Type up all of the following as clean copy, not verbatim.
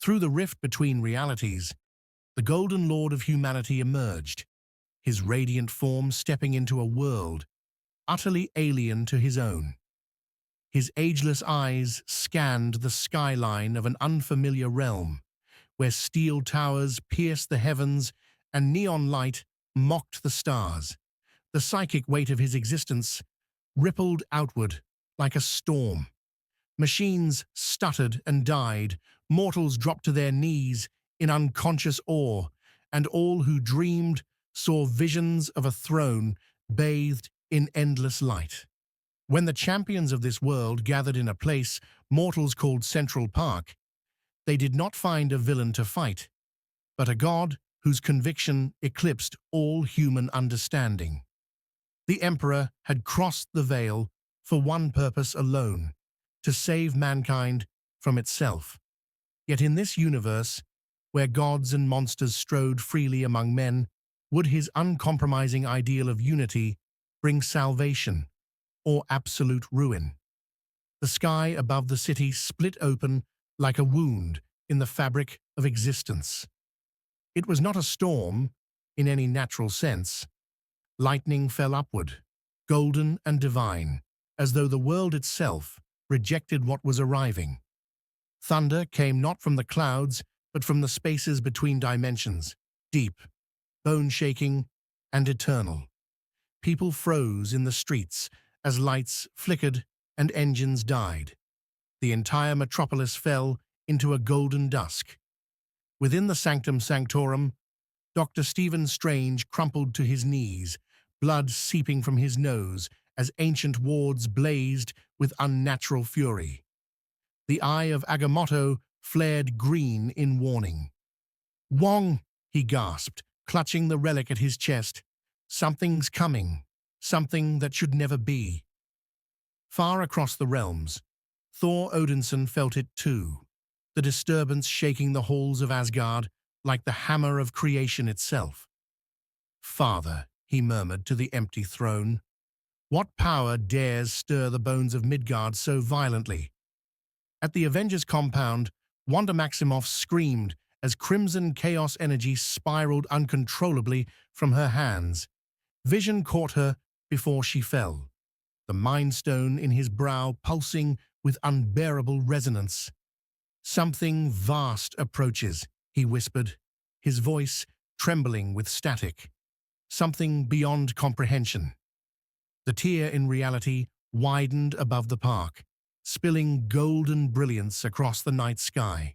Through the rift between realities, the Golden Lord of humanity emerged, his radiant form stepping into a world utterly alien to his own. His ageless eyes scanned the skyline of an unfamiliar realm, where steel towers pierced the heavens and neon light mocked the stars. The psychic weight of his existence rippled outward like a storm. Machines stuttered and died, mortals dropped to their knees in unconscious awe, and all who dreamed saw visions of a throne bathed in endless light. When the champions of this world gathered in a place mortals called Central Park, they did not find a villain to fight, but a god whose conviction eclipsed all human understanding. The Emperor had crossed the veil for one purpose alone: to save mankind from itself. Yet in this universe, where gods and monsters strode freely among men, would his uncompromising ideal of unity bring salvation or absolute ruin? The sky above the city split open like a wound in the fabric of existence. It was not a storm in any natural sense. Lightning fell upward, golden and divine, as though the world itself rejected what was arriving. Thunder came not from the clouds, but from the spaces between dimensions, deep, bone-shaking, and eternal. People froze in the streets as lights flickered and engines died. The entire metropolis fell into a golden dusk. Within the Sanctum Sanctorum, Dr. Stephen Strange crumpled to his knees, blood seeping from his nose as ancient wards blazed with unnatural fury. The eye of Agamotto flared green in warning. "Wong!" he gasped, clutching the relic at his chest. "Something's coming, something that should never be." Far across the realms, Thor Odinson felt it too, the disturbance shaking the halls of Asgard like the hammer of creation itself. "Father," he murmured to the empty throne, "what power dares stir the bones of Midgard so violently?" At the Avengers compound, Wanda Maximoff screamed as crimson chaos energy spiraled uncontrollably from her hands. Vision caught her before she fell, the Mind Stone in his brow pulsing with unbearable resonance. "Something vast approaches," he whispered, his voice trembling with static. "Something beyond comprehension." The tier in reality widened above the park, spilling golden brilliance across the night sky.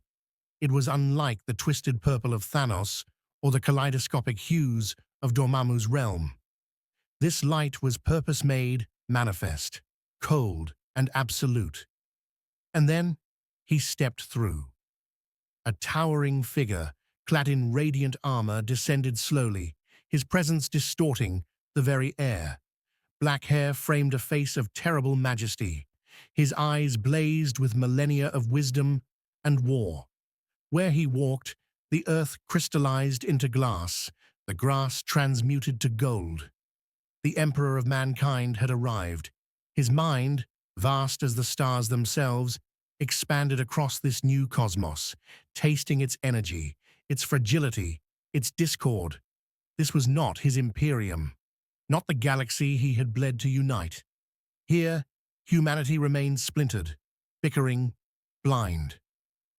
It was unlike the twisted purple of Thanos or the kaleidoscopic hues of Dormammu's realm. This light was purpose-made, manifest, cold, and absolute. And then he stepped through. A towering figure, clad in radiant armor, descended slowly, his presence distorting the very air. Black hair framed a face of terrible majesty. His eyes blazed with millennia of wisdom and war. Where he walked, the earth crystallized into glass, the grass transmuted to gold. The Emperor of mankind had arrived. His mind, vast as the stars themselves, expanded across this new cosmos, tasting its energy, its fragility, its discord. This was not his Imperium, not the galaxy he had bled to unite. Here, humanity remained splintered, bickering, blind.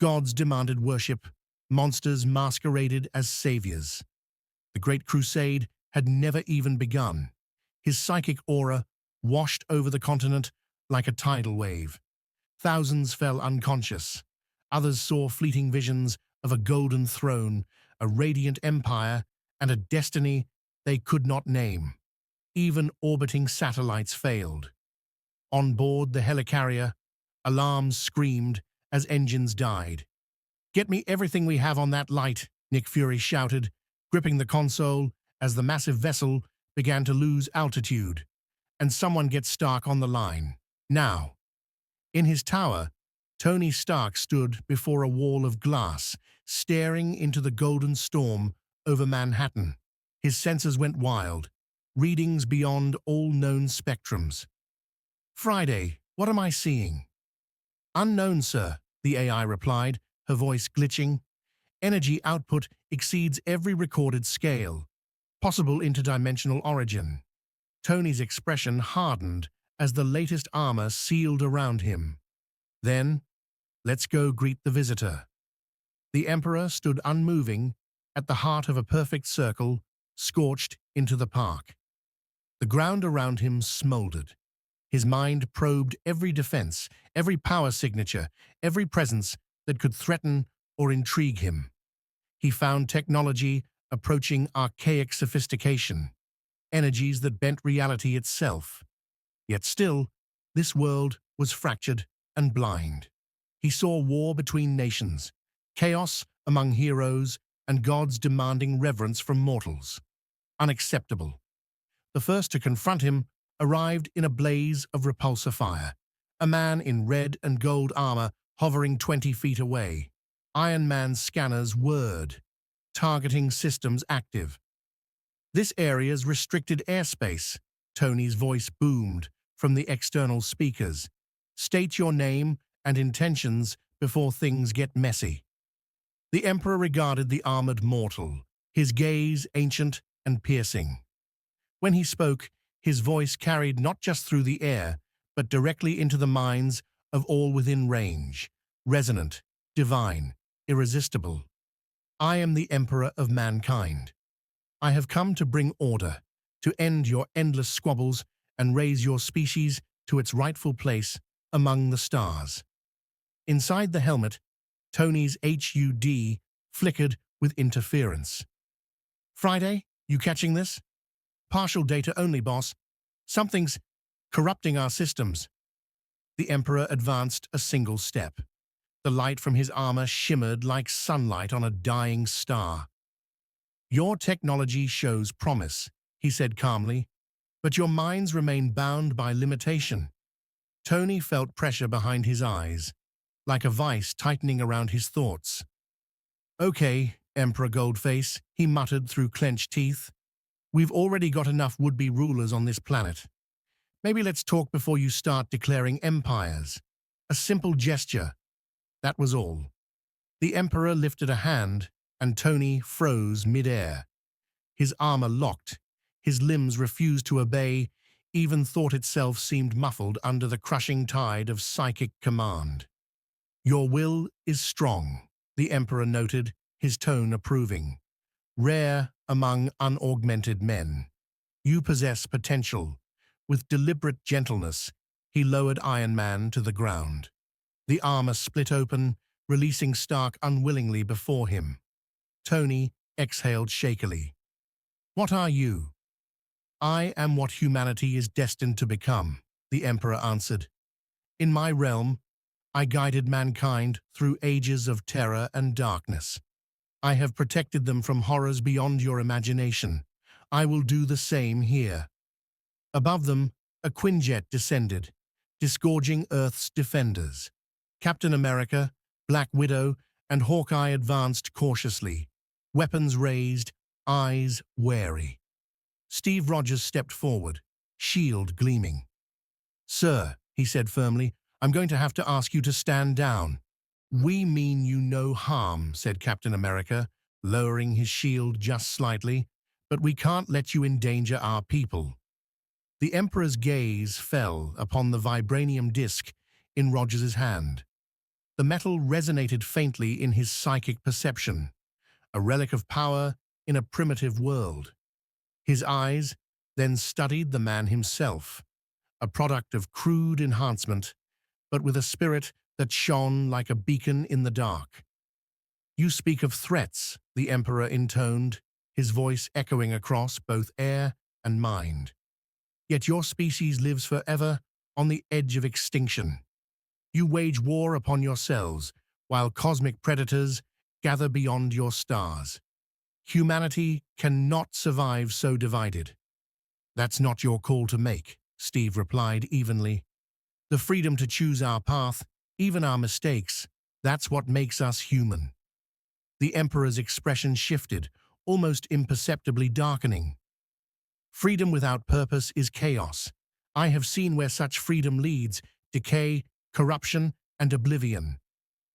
Gods demanded worship, monsters masqueraded as saviors. The Great Crusade had never even begun. His psychic aura washed over the continent like a tidal wave. Thousands fell unconscious. Others saw fleeting visions of a golden throne, a radiant empire, and a destiny they could not name. Even orbiting satellites failed. On board the helicarrier, alarms screamed as engines died. "Get me everything we have on that light," Nick Fury shouted, gripping the console as the massive vessel began to lose altitude. "And someone get Stark on the line. Now." In his tower, Tony Stark stood before a wall of glass, staring into the golden storm over Manhattan. His senses went wild, readings beyond all known spectrums. "Friday, what am I seeing?" "Unknown, sir," the AI replied, her voice glitching. Energy output exceeds every recorded scale. Possible interdimensional origin. Tony's expression hardened as the latest armor sealed around him. Then, let's go greet the visitor. The Emperor stood unmoving at the heart of a perfect circle, scorched into the park. The ground around him smoldered. His mind probed every defense, every power signature, every presence that could threaten or intrigue him. He found technology approaching archaic sophistication, energies that bent reality itself. Yet still, this world was fractured and blind. He saw war between nations, chaos among heroes, and gods demanding reverence from mortals. Unacceptable. The first to confront him arrived in a blaze of repulsor fire, a man in red and gold armor hovering 20 feet away. Iron Man's scanners whirred, targeting systems active. This area's restricted airspace, Tony's voice boomed from the external speakers. State your name and intentions before things get messy. The Emperor regarded the armored mortal, his gaze ancient and piercing. When he spoke, his voice carried not just through the air, but directly into the minds of all within range, resonant, divine, irresistible. I am the Emperor of mankind. I have come to bring order, to end your endless squabbles and raise your species to its rightful place among the stars. Inside the helmet, Tony's HUD flickered with interference. Friday, you catching this? Partial data only, boss. Something's corrupting our systems. The Emperor advanced a single step. The light from his armor shimmered like sunlight on a dying star. Your technology shows promise, he said calmly, but your minds remain bound by limitation. Tony felt pressure behind his eyes, like a vice tightening around his thoughts. Okay, Emperor Goldface, he muttered through clenched teeth. We've already got enough would-be rulers on this planet. Maybe let's talk before you start declaring empires. A simple gesture. That was all. The Emperor lifted a hand, and Tony froze mid-air. His armor locked. His limbs refused to obey. Even thought itself seemed muffled under the crushing tide of psychic command. Your will is strong, the Emperor noted, his tone approving. Rare among unaugmented men. You possess potential. With deliberate gentleness, he lowered Iron Man to the ground. The armor split open, releasing Stark unwillingly before him. Tony exhaled shakily. What are you? I am what humanity is destined to become, the Emperor answered. In my realm, I guided mankind through ages of terror and darkness. I have protected them from horrors beyond your imagination. I will do the same here. Above them, a Quinjet descended, disgorging Earth's defenders. Captain America, Black Widow, and Hawkeye advanced cautiously, weapons raised, eyes wary. Steve Rogers stepped forward, shield gleaming. Sir, he said firmly, I'm going to have to ask you to stand down. We mean you no harm, said Captain America, lowering his shield just slightly, but we can't let you endanger our people. The Emperor's gaze fell upon the vibranium disc in Rogers's hand. The metal resonated faintly in his psychic perception, a relic of power in a primitive world. His eyes then studied the man himself, a product of crude enhancement, but with a spirit that shone like a beacon in the dark. You speak of threats, the Emperor intoned, his voice echoing across both air and mind. Yet your species lives forever on the edge of extinction. You wage war upon yourselves, while cosmic predators gather beyond your stars. Humanity cannot survive so divided. That's not your call to make, Steve replied evenly. The freedom to choose our path, even our mistakes, that's what makes us human. The Emperor's expression shifted, almost imperceptibly darkening. Freedom without purpose is chaos. I have seen where such freedom leads: decay, corruption, and oblivion.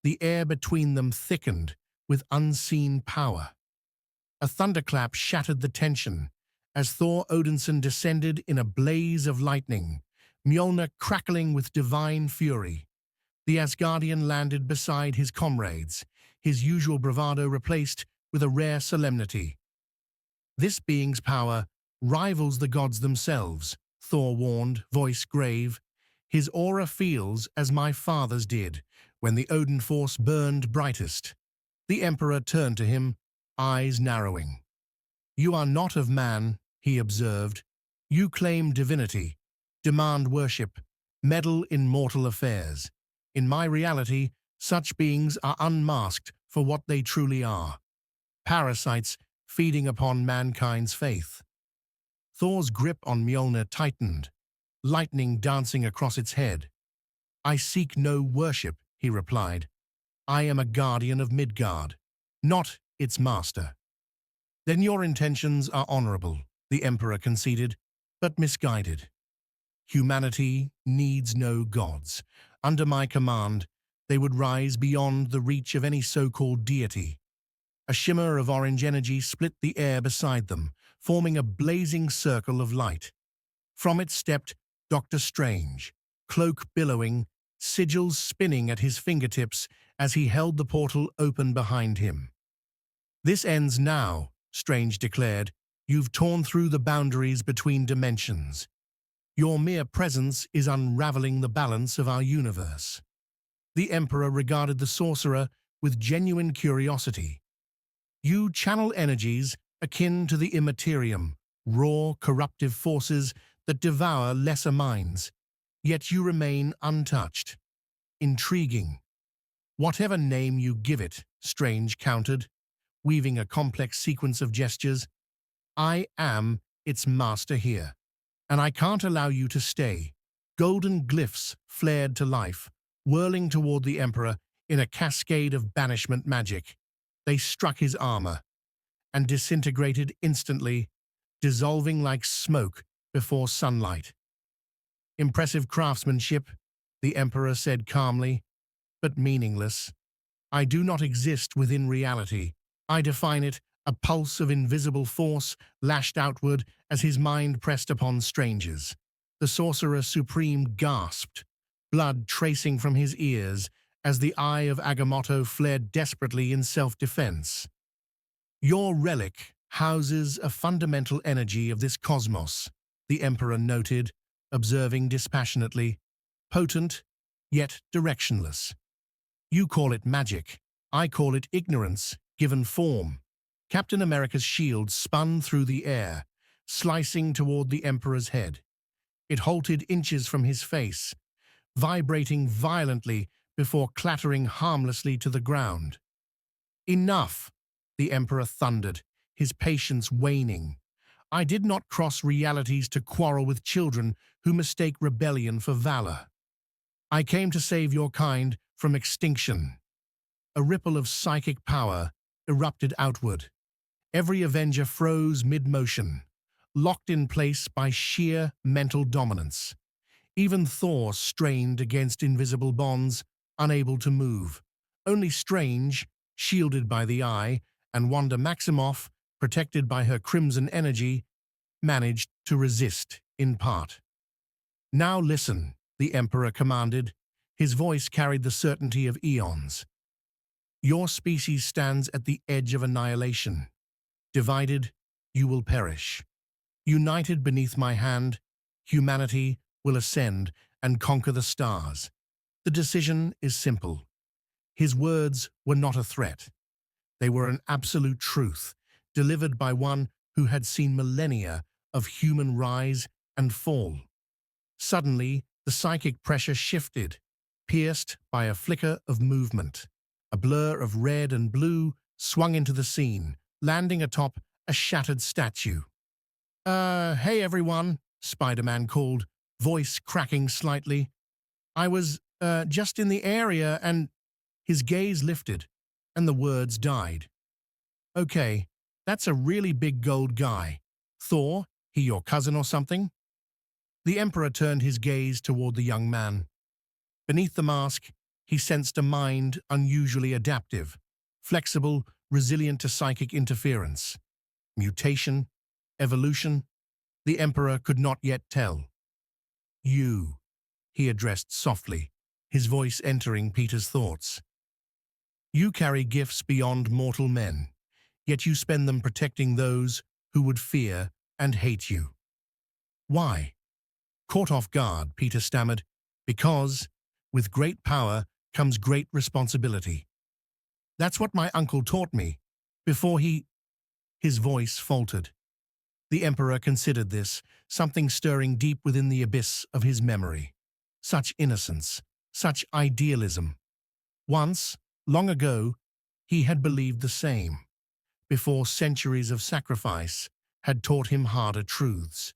The air between them thickened with unseen power. A thunderclap shattered the tension as Thor Odinson descended in a blaze of lightning, Mjolnir crackling with divine fury. The Asgardian landed beside his comrades, his usual bravado replaced with a rare solemnity. This being's power rivals the gods themselves, Thor warned, voice grave. His aura feels as my father's did, when the Odin force burned brightest. The Emperor turned to him, eyes narrowing. You are not of man, he observed. You claim divinity, demand worship, meddle in mortal affairs. In my reality, such beings are unmasked for what they truly are. Parasites feeding upon mankind's faith. Thor's grip on Mjolnir tightened, lightning dancing across its head. I seek no worship, he replied. I am a guardian of Midgard, not its master. Then your intentions are honorable, the Emperor conceded, but misguided. Humanity needs no gods. Under my command, they would rise beyond the reach of any so-called deity. A shimmer of orange energy split the air beside them, forming a blazing circle of light. From it stepped Dr. Strange, cloak billowing, sigils spinning at his fingertips as he held the portal open behind him. This ends now, Strange declared. You've torn through the boundaries between dimensions. Your mere presence is unraveling the balance of our universe. The Emperor regarded the sorcerer with genuine curiosity. You channel energies akin to the Imperium, raw, corruptive forces that devour lesser minds, yet you remain untouched. Intriguing. Whatever name you give it, Strange countered, weaving a complex sequence of gestures. I am its master here, and I can't allow you to stay. Golden glyphs flared to life, whirling toward the Emperor in a cascade of banishment magic. They struck his armor and disintegrated instantly, dissolving like smoke before sunlight. Impressive craftsmanship, the Emperor said calmly, but meaningless. I do not exist within reality. I define it, a pulse of invisible force lashed outward as his mind pressed upon strangers. The Sorcerer Supreme gasped, blood tracing from his ears as the eye of Agamotto flared desperately in self-defense. Your relic houses a fundamental energy of this cosmos, the Emperor noted, observing dispassionately, potent, yet directionless. You call it magic. I call it ignorance, given form. Captain America's shield spun through the air, slicing toward the Emperor's head. It halted inches from his face, vibrating violently before clattering harmlessly to the ground. Enough, the Emperor thundered, his patience waning. I did not cross realities to quarrel with children who mistake rebellion for valor. I came to save your kind from extinction. A ripple of psychic power erupted outward. Every Avenger froze mid-motion, locked in place by sheer mental dominance. Even Thor strained against invisible bonds, unable to move. Only Strange, shielded by the Eye, and Wanda Maximoff, protected by her crimson energy, managed to resist in part. Now listen, the Emperor commanded. His voice carried the certainty of eons. Your species stands at the edge of annihilation. Divided, you will perish. United beneath my hand, humanity will ascend and conquer the stars. The decision is simple. His words were not a threat. They were an absolute truth, delivered by one who had seen millennia of human rise and fall. Suddenly, the psychic pressure shifted, pierced by a flicker of movement. A blur of red and blue swung into the scene, landing atop a shattered statue. Hey everyone, Spider-Man called, voice cracking slightly. I was, just in the area and... His gaze lifted, and the words died. Okay, that's a really big gold guy. Thor, he your cousin or something? The Emperor turned his gaze toward the young man. Beneath the mask, He sensed a mind unusually adaptive, flexible, resilient to psychic interference. Mutation, evolution, the Emperor could not yet tell. You, he addressed softly, his voice entering Peter's thoughts. You carry gifts beyond mortal men, yet you spend them protecting those who would fear and hate you. Why? Caught off guard, Peter stammered, because, with great power comes great responsibility. That's what my uncle taught me, before he... His voice faltered. The Emperor considered this, something stirring deep within the abyss of his memory. Such innocence, such idealism. Once, long ago, he had believed the same, before centuries of sacrifice had taught him harder truths.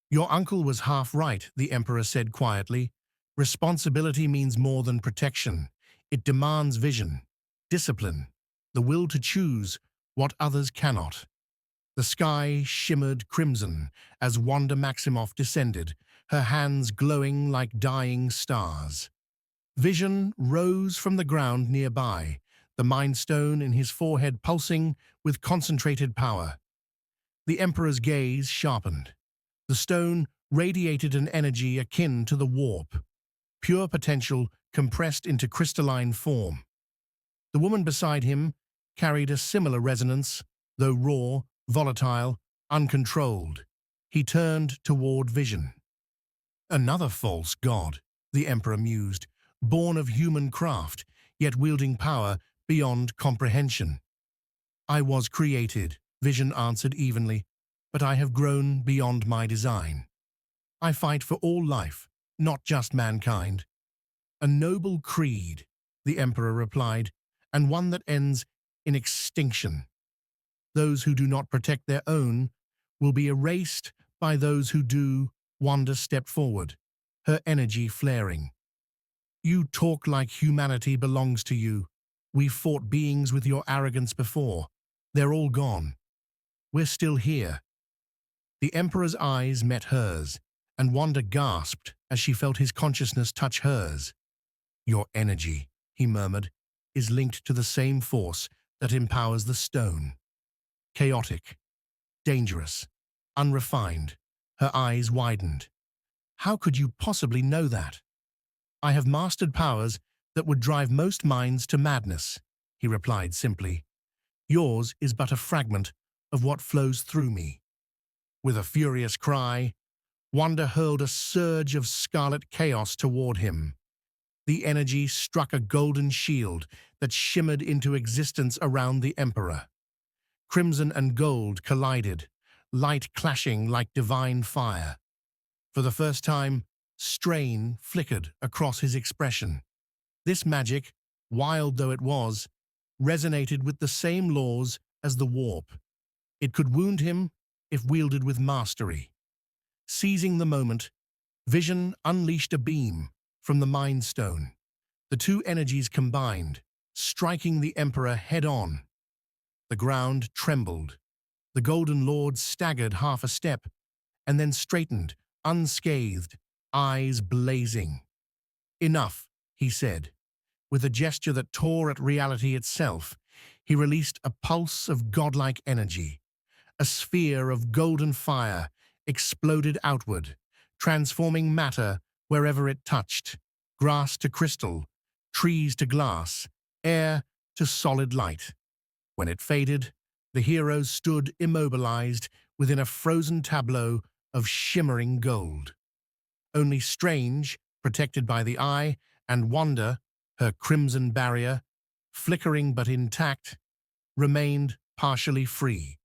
Your uncle was half right, the Emperor said quietly. Responsibility means more than protection. It demands vision, discipline, the will to choose what others cannot. The sky shimmered crimson as Wanda Maximoff descended, her hands glowing like dying stars. Vision rose from the ground nearby, the Mind Stone in his forehead pulsing with concentrated power. The Emperor's gaze sharpened. The stone radiated an energy akin to the warp, pure potential compressed into crystalline form. The woman beside him carried a similar resonance, though raw, volatile, uncontrolled. He turned toward Vision. Another false god, the Emperor mused, born of human craft, yet wielding power beyond comprehension. I was created, Vision answered evenly, but I have grown beyond my design. I fight for all life, not just mankind. A noble creed, the Emperor replied, and one that ends in extinction. Those who do not protect their own will be erased by those who do. Wanda stepped forward, her energy flaring. You talk like humanity belongs to you. We fought beings with your arrogance before. They're all gone. We're still here. The Emperor's eyes met hers, and Wanda gasped as she felt his consciousness touch hers. Your energy, he murmured, is linked to the same force that empowers the stone. Chaotic, dangerous, unrefined. Her eyes widened. How could you possibly know that? I have mastered powers that would drive most minds to madness, he replied simply. Yours is but a fragment of what flows through me. With a furious cry, Wanda hurled a surge of scarlet chaos toward him. The energy struck a golden shield that shimmered into existence around the Emperor. Crimson and gold collided, light clashing like divine fire. For the first time, strain flickered across his expression. This magic, wild though it was, resonated with the same laws as the warp. It could wound him if wielded with mastery. Seizing the moment, Vision unleashed a beam from the Mind Stone. The two energies combined, striking the Emperor head-on. The ground trembled. The Golden Lord staggered half a step, and then straightened, unscathed, eyes blazing. Enough, he said. With a gesture that tore at reality itself, he released a pulse of godlike energy. A sphere of golden fire exploded outward, transforming matter wherever it touched, grass to crystal, trees to glass, air to solid light. When it faded, the heroes stood immobilized within a frozen tableau of shimmering gold. Only Strange, protected by the eye, and Wanda, her crimson barrier, flickering but intact, remained partially free.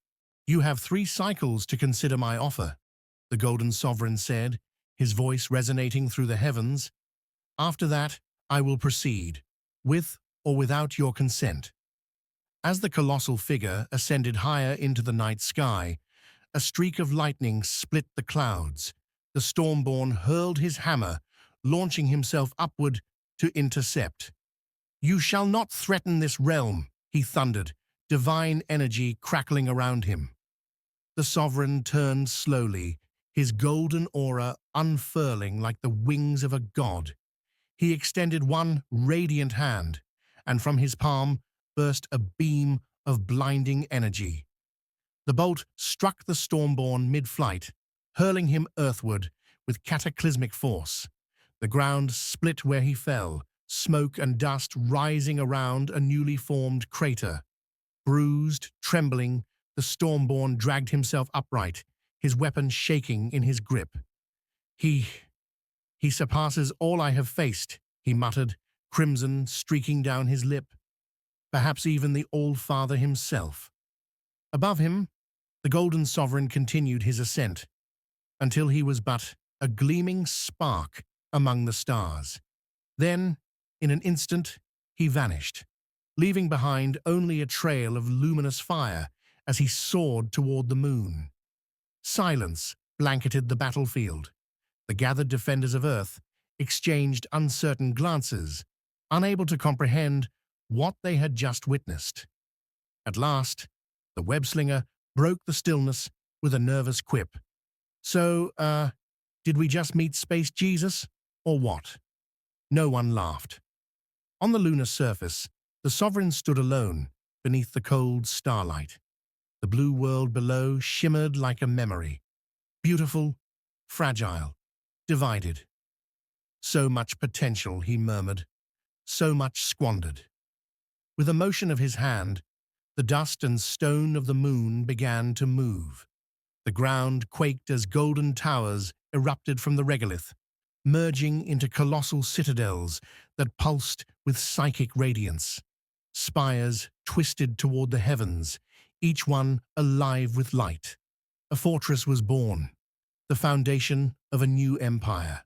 You have 3 cycles to consider my offer, the Golden Sovereign said, his voice resonating through the heavens. After that, I will proceed, with or without your consent. As the colossal figure ascended higher into the night sky, a streak of lightning split the clouds. The Stormborn hurled his hammer, launching himself upward to intercept. You shall not threaten this realm, he thundered, divine energy crackling around him. The Sovereign turned slowly, his golden aura unfurling like the wings of a god. He extended one radiant hand, and from his palm burst a beam of blinding energy. The bolt struck the Stormborn mid-flight, hurling him earthward with cataclysmic force. The ground split where he fell, smoke and dust rising around a newly formed crater. Bruised, trembling, the Stormborn dragged himself upright, his weapon shaking in his grip. He surpasses all I have faced, he muttered, crimson streaking down his lip. Perhaps even the All-Father himself. Above him, the Golden Sovereign continued his ascent, until he was but a gleaming spark among the stars. Then, in an instant, he vanished, leaving behind only a trail of luminous fire as he soared toward the moon. Silence blanketed the battlefield. The gathered defenders of Earth exchanged uncertain glances, unable to comprehend what they had just witnessed. At last, the web-slinger broke the stillness with a nervous quip. So, did we just meet Space Jesus, or what? No one laughed. On the lunar surface, the Sovereign stood alone beneath the cold starlight. The blue world below shimmered like a memory. Beautiful, fragile, divided. So much potential, he murmured. So much squandered. With a motion of his hand, the dust and stone of the moon began to move. The ground quaked as golden towers erupted from the regolith, merging into colossal citadels that pulsed with psychic radiance. Spires twisted toward the heavens, each one alive with light. A fortress was born, the foundation of a new empire.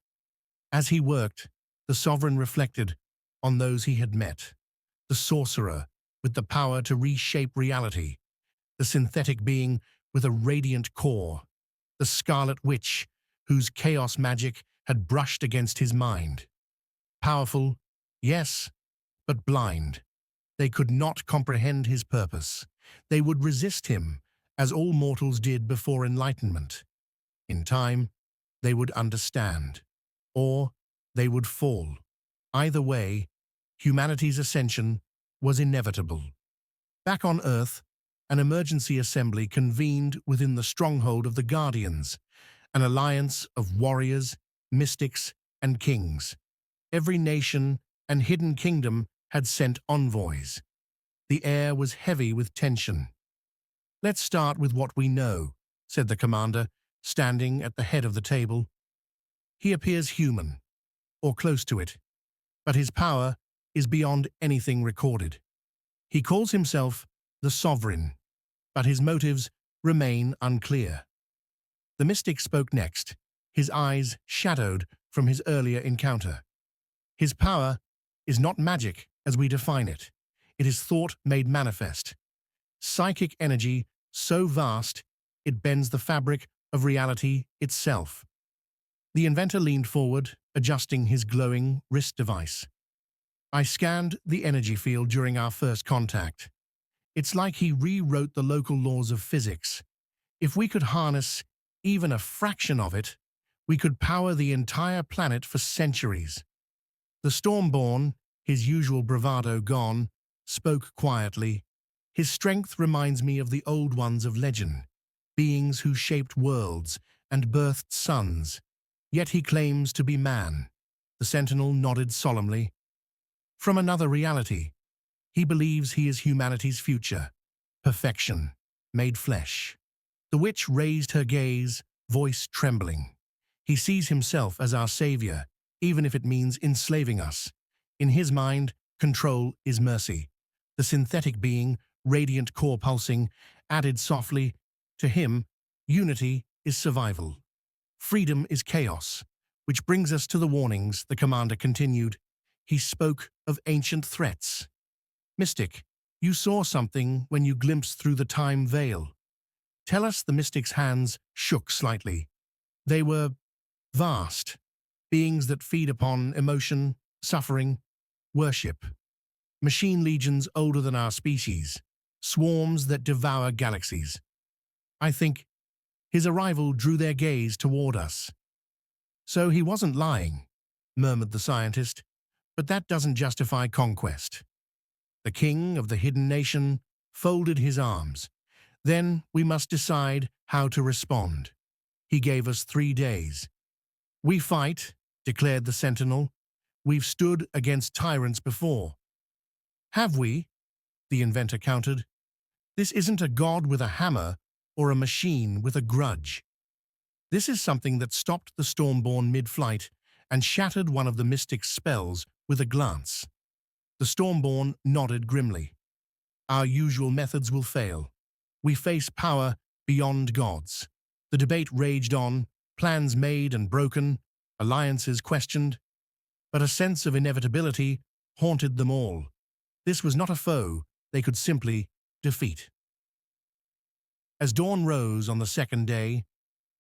As he worked, the Sovereign reflected on those he had met. The sorcerer with the power to reshape reality, the synthetic being with a radiant core, the Scarlet Witch whose chaos magic had brushed against his mind. Powerful, yes, but blind. They could not comprehend his purpose. They would resist him, as all mortals did before enlightenment. In time, they would understand, or they would fall. Either way, humanity's ascension was inevitable. Back on Earth, an emergency assembly convened within the stronghold of the Guardians, an alliance of warriors, mystics, and kings. Every nation and hidden kingdom had sent envoys. The air was heavy with tension. "Let's start with what we know," said the commander, standing at the head of the table. "He appears human, or close to it, but his power is beyond anything recorded. He calls himself the Sovereign, but his motives remain unclear." The mystic spoke next, his eyes shadowed from his earlier encounter. "His power is not magic as we define it. It is thought made manifest. Psychic energy so vast it bends the fabric of reality itself." The inventor leaned forward, adjusting his glowing wrist device. "I scanned the energy field during our first contact. It's like he rewrote the local laws of physics. If we could harness even a fraction of it, we could power the entire planet for centuries." The Stormborn, his usual bravado gone, spoke quietly. "His strength reminds me of the old ones of legend, beings who shaped worlds and birthed suns. Yet he claims to be man." The sentinel nodded solemnly. "From another reality. He believes he is humanity's future, perfection, made flesh." The witch raised her gaze, voice trembling. "He sees himself as our savior, even if it means enslaving us. In his mind, control is mercy." The synthetic being, radiant core pulsing, added softly, "To him, unity is survival. Freedom is chaos." Which brings us to the warnings, the commander continued. He spoke of ancient threats. "Mystic, you saw something when you glimpsed through the time veil. Tell us." The mystic's hands shook slightly. "They were vast, beings that feed upon emotion, suffering, worship. Machine legions older than our species, swarms that devour galaxies. I think his arrival drew their gaze toward us." "So he wasn't lying," murmured the scientist. But that doesn't justify conquest. The king of the hidden nation folded his arms. Then we must decide how to respond. He gave us 3 days. We fight, declared the sentinel. We've stood against tyrants before. Have we? The inventor countered. This isn't a god with a hammer or a machine with a grudge. This is something that stopped the Stormborn mid-flight and shattered one of the mystic's spells with a glance. The Stormborn nodded grimly. Our usual methods will fail. We face power beyond gods. The debate raged on, plans made and broken, alliances questioned, but a sense of inevitability haunted them all. This was not a foe they could simply defeat. As dawn rose on the second day,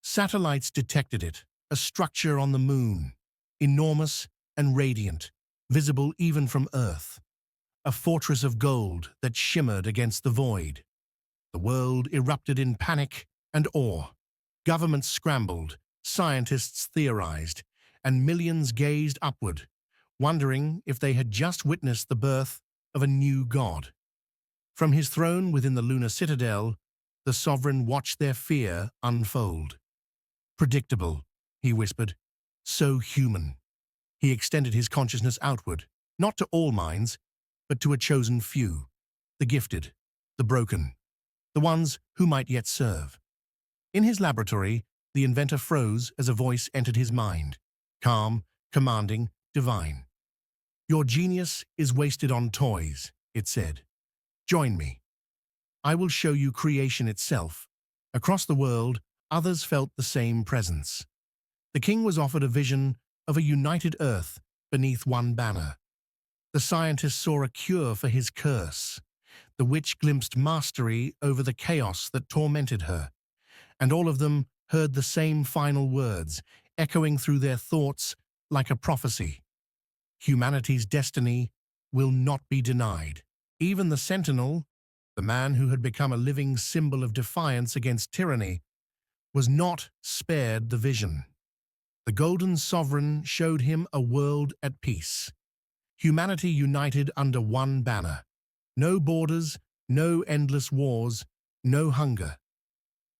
satellites detected it, a structure on the moon, enormous and radiant, visible even from Earth. A fortress of gold that shimmered against the void. The world erupted in panic and awe. Governments scrambled, scientists theorized, and millions gazed upward, wondering if they had just witnessed the birth of a new god. From his throne within the lunar citadel, the sovereign watched their fear unfold. Predictable, he whispered, so human. He extended his consciousness outward, not to all minds, but to a chosen few, the gifted, the broken, the ones who might yet serve. In his laboratory, the inventor froze as a voice entered his mind, calm, commanding, divine. Your genius is wasted on toys, it said. Join me. I will show you creation itself. Across the world, others felt the same presence. The king was offered a vision of a united Earth beneath one banner. The scientists saw a cure for his curse. The witch glimpsed mastery over the chaos that tormented her. And all of them heard the same final words, echoing through their thoughts like a prophecy. Humanity's destiny will not be denied. Even the sentinel, the man who had become a living symbol of defiance against tyranny, was not spared the vision. The Golden Sovereign showed him a world at peace. Humanity united under one banner. No borders, no endless wars, no hunger.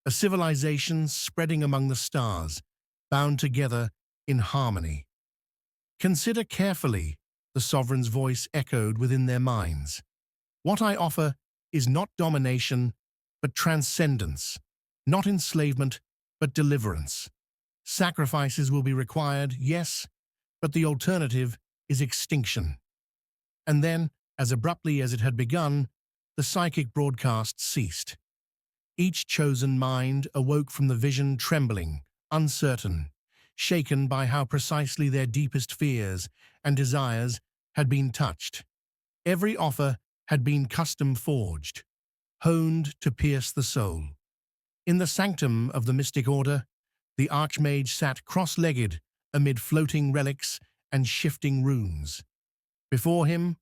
A civilization spreading among the stars, bound together in harmony. Consider carefully, the Sovereign's voice echoed within their minds. What I offer is not domination, but transcendence, not enslavement, but deliverance. Sacrifices will be required, yes, but the alternative is extinction. And then, as abruptly as it had begun, the psychic broadcast ceased. Each chosen mind awoke from the vision trembling, uncertain, shaken by how precisely their deepest fears and desires had been touched. Every offer had been custom forged, honed to pierce the soul. In the sanctum of the mystic order, the Archmage sat cross-legged amid floating relics and shifting runes. Before him,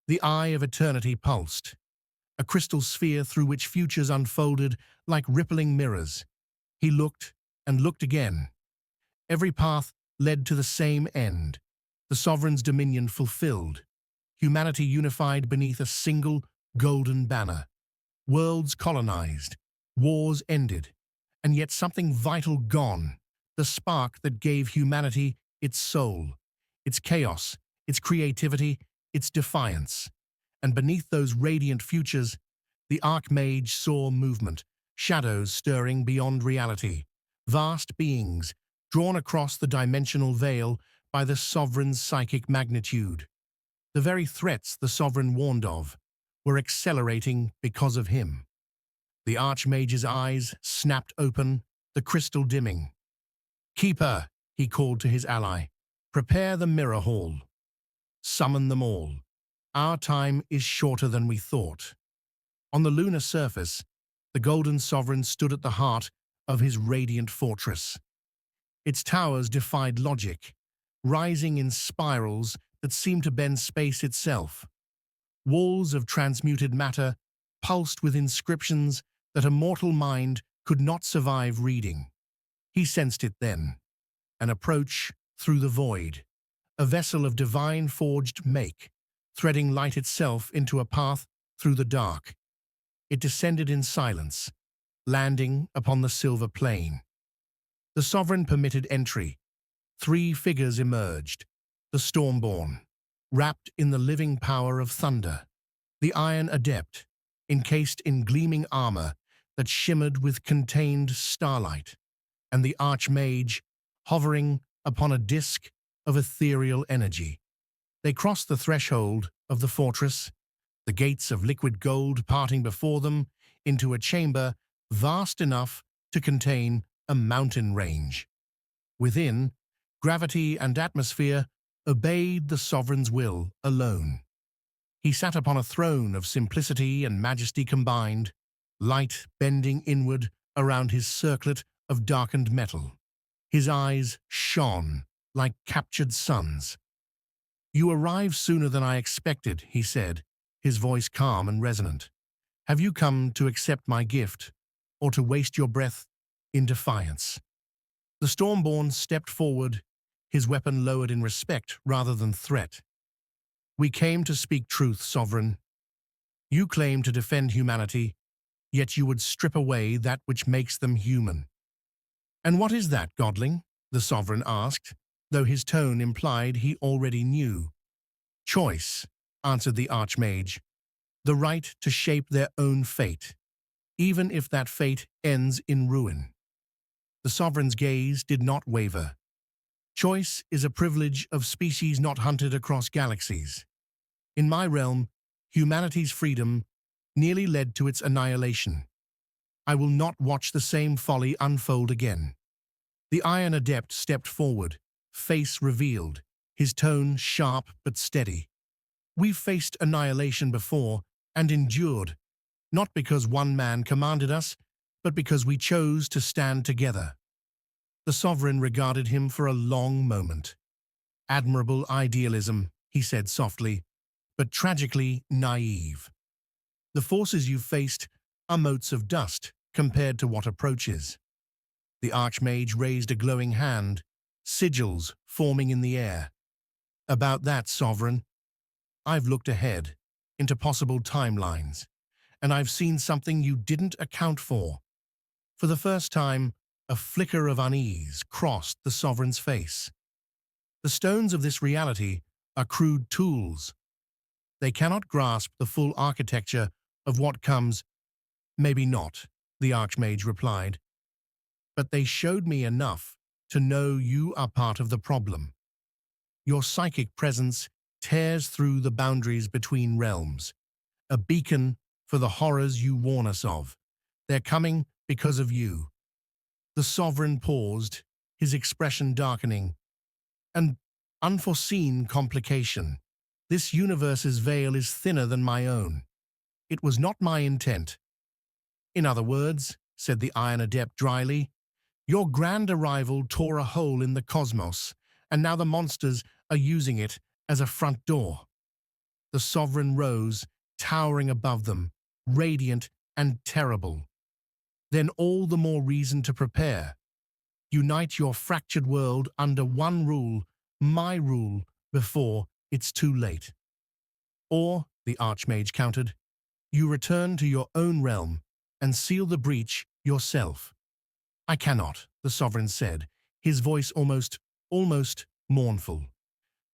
the eye of eternity pulsed, a crystal sphere through which futures unfolded like rippling mirrors. He looked and looked again. Every path led to the same end, the Sovereign's dominion fulfilled, humanity unified beneath a single golden banner. Worlds colonized, wars ended, and yet something vital gone, the spark that gave humanity its soul, its chaos, its creativity, its defiance. And beneath those radiant futures, the Archmage saw movement, shadows stirring beyond reality, vast beings drawn across the dimensional veil by the Sovereign's psychic magnitude. The very threats the Sovereign warned of were accelerating because of him. The Archmage's eyes snapped open, the crystal dimming. "Keeper," he called to his ally, "prepare the mirror hall. Summon them all. Our time is shorter than we thought." On the lunar surface, the Golden Sovereign stood at the heart of his radiant fortress. Its towers defied logic, rising in spirals that seemed to bend space itself. Walls of transmuted matter pulsed with inscriptions that a mortal mind could not survive reading. He sensed it then, an approach through the void, a vessel of divine forged make, threading light itself into a path through the dark. It descended in silence, landing upon the silver plain. The sovereign permitted entry. 3 figures emerged, the Stormborn, wrapped in the living power of thunder, the Iron Adept, encased in gleaming armor that shimmered with contained starlight, and the Archmage, hovering upon a disk of ethereal energy. They crossed the threshold of the fortress, the gates of liquid gold parting before them into a chamber vast enough to contain a mountain range. Within, gravity and atmosphere obeyed the sovereign's will alone. He sat upon a throne of simplicity and majesty combined, light bending inward around his circlet of darkened metal. His eyes shone like captured suns. "You arrive sooner than I expected," he said, his voice calm and resonant. "Have you come to accept my gift, or to waste your breath in defiance?" The Stormborn stepped forward, his weapon lowered in respect rather than threat. "We came to speak truth, Sovereign. You claim to defend humanity, yet you would strip away that which makes them human." "And what is that, Godling?" the Sovereign asked, though his tone implied he already knew. "Choice," answered the Archmage. "The right to shape their own fate, even if that fate ends in ruin." The Sovereign's gaze did not waver. "Choice is a privilege of species not hunted across galaxies. In my realm, humanity's freedom nearly led to its annihilation. I will not watch the same folly unfold again." The Iron Adept stepped forward, face revealed, his tone sharp but steady. "We've faced annihilation before and endured, not because one man commanded us, but because we chose to stand together." The Sovereign regarded him for a long moment. "Admirable idealism," he said softly, "but tragically naive. The forces you've faced are motes of dust compared to what approaches." The Archmage raised a glowing hand, sigils forming in the air. "About that, Sovereign, I've looked ahead, into possible timelines, and I've seen something you didn't account for." For the first time, a flicker of unease crossed the Sovereign's face. "The stones of this reality are crude tools. They cannot grasp the full architecture of what comes." "Maybe not," the Archmage replied, "but they showed me enough to know you are part of the problem. Your psychic presence tears through the boundaries between realms, a beacon for the horrors you warn us of. They're coming because of you." The Sovereign paused, his expression darkening. "An unforeseen complication. This universe's veil is thinner than my own. It was not my intent." "In other words," said the Iron Adept dryly, "your grand arrival tore a hole in the cosmos, and now the monsters are using it as a front door." The Sovereign rose, towering above them, radiant and terrible. "Then all the more reason to prepare. Unite your fractured world under one rule, my rule, before it's too late. Or," the Archmage countered, "you return to your own realm and seal the breach yourself." "I cannot," the Sovereign said, his voice almost mournful.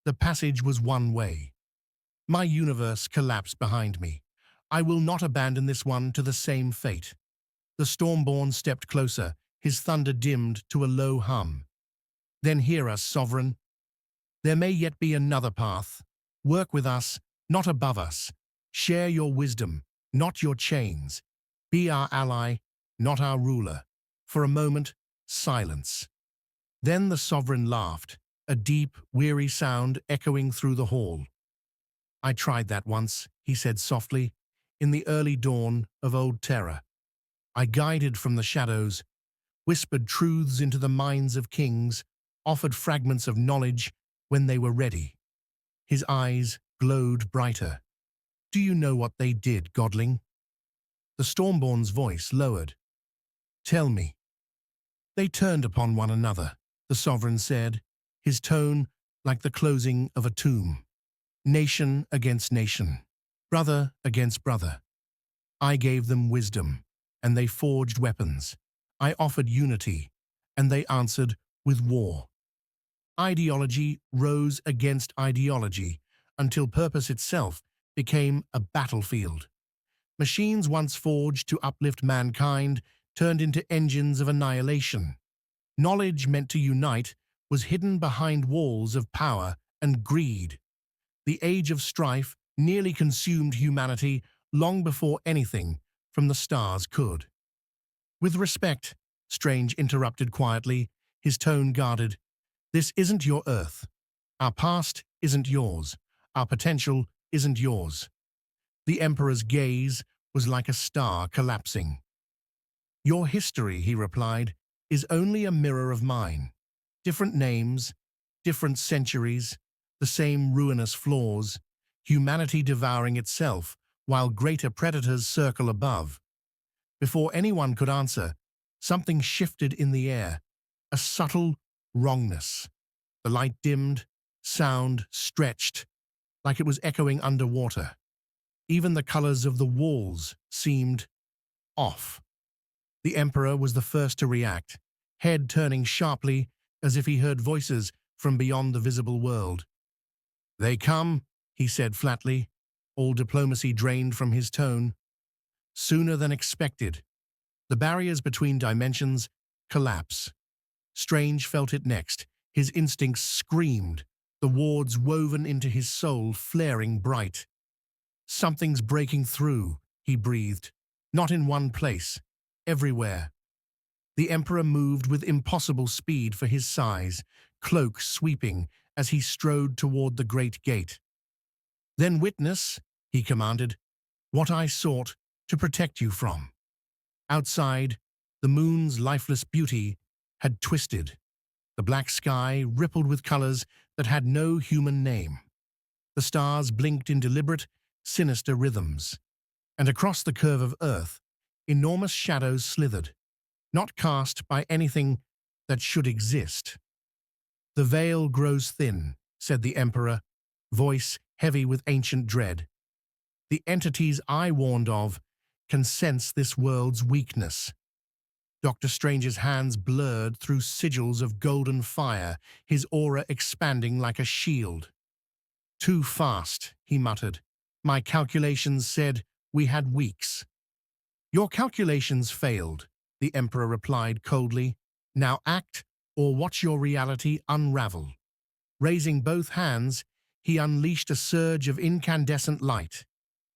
"The passage was one way. My universe collapsed behind me. I will not abandon this one to the same fate." The Stormborn stepped closer, his thunder dimmed to a low hum. "Then hear us, Sovereign. There may yet be another path. Work with us, not above us. Share your wisdom, not your chains. Be our ally, not our ruler." For a moment, silence. Then the Sovereign laughed, a deep, weary sound echoing through the hall. "I tried that once," he said softly, "in the early dawn of old terror. I guided from the shadows, whispered truths into the minds of kings, offered fragments of knowledge when they were ready." His eyes glowed brighter. "Do you know what they did, Godling?" The Stormborn's voice lowered. "Tell me." "They turned upon one another," the Sovereign said, his tone like the closing of a tomb. Nation against nation, brother against brother. I gave them wisdom, and they forged weapons. I offered unity, and they answered with war. Ideology rose against ideology until purpose itself became a battlefield. Machines once forged to uplift mankind turned into engines of annihilation. Knowledge meant to unite was hidden behind walls of power and greed. The age of strife nearly consumed humanity long before anything from the stars could. With respect, Strange interrupted quietly, his tone guarded. This isn't your Earth. Our past isn't yours. Our potential isn't yours. The Emperor's gaze was like a star collapsing. Your history, he replied, is only a mirror of mine. Different names, different centuries, the same ruinous flaws, humanity devouring itself while greater predators circle above. Before anyone could answer, something shifted in the air, a subtle wrongness. The light dimmed, sound stretched, like it was echoing underwater. Even the colors of the walls seemed off. The Emperor was the first to react, head turning sharply as if he heard voices from beyond the visible world. They come, he said flatly, all diplomacy drained from his tone. Sooner than expected. The barriers between dimensions collapse. Strange felt it next. His instincts screamed, the wards woven into his soul flaring bright. Something's breaking through, he breathed. Not in one place, everywhere. The Emperor moved with impossible speed for his size, cloak sweeping as he strode toward the great gate. Then witness, he commanded, what I sought to protect you from. Outside, the moon's lifeless beauty had twisted. The black sky rippled with colors that had no human name. The stars blinked in deliberate, sinister rhythms. And across the curve of Earth, enormous shadows slithered, not cast by anything that should exist. The veil grows thin, said the Emperor, voice heavy with ancient dread. The entities I warned of can sense this world's weakness. Dr. Strange's hands blurred through sigils of golden fire, his aura expanding like a shield. Too fast, he muttered. My calculations said we had weeks. Your calculations failed, the Emperor replied coldly. Now act or watch your reality unravel. Raising both hands, he unleashed a surge of incandescent light.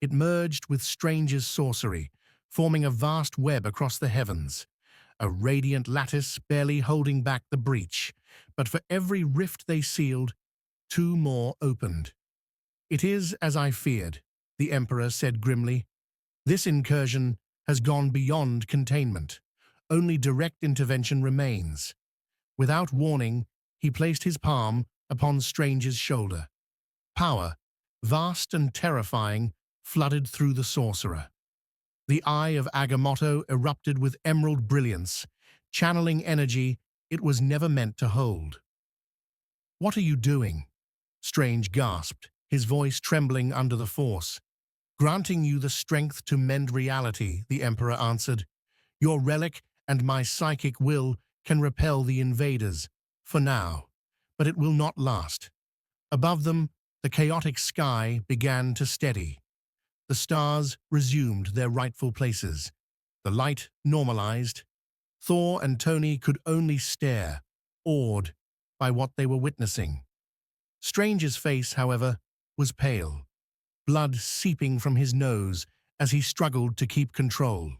It merged with Strange's sorcery, forming a vast web across the heavens, a radiant lattice barely holding back the breach. But for every rift they sealed, two more opened. It is as I feared, the Emperor said grimly. This incursion has gone beyond containment. Only direct intervention remains. Without warning, he placed his palm upon Strange's shoulder. Power, vast and terrifying, flooded through the sorcerer. The eye of Agamotto erupted with emerald brilliance, channeling energy it was never meant to hold. What are you doing? Strange gasped, his voice trembling under the force. Granting you the strength to mend reality, the Emperor answered. Your relic and my psychic will can repel the invaders, for now, but it will not last. Above them, the chaotic sky began to steady. The stars resumed their rightful places. The light normalized. Thor and Tony could only stare, awed by what they were witnessing. Strange's face, however, was pale, blood seeping from his nose as he struggled to keep control.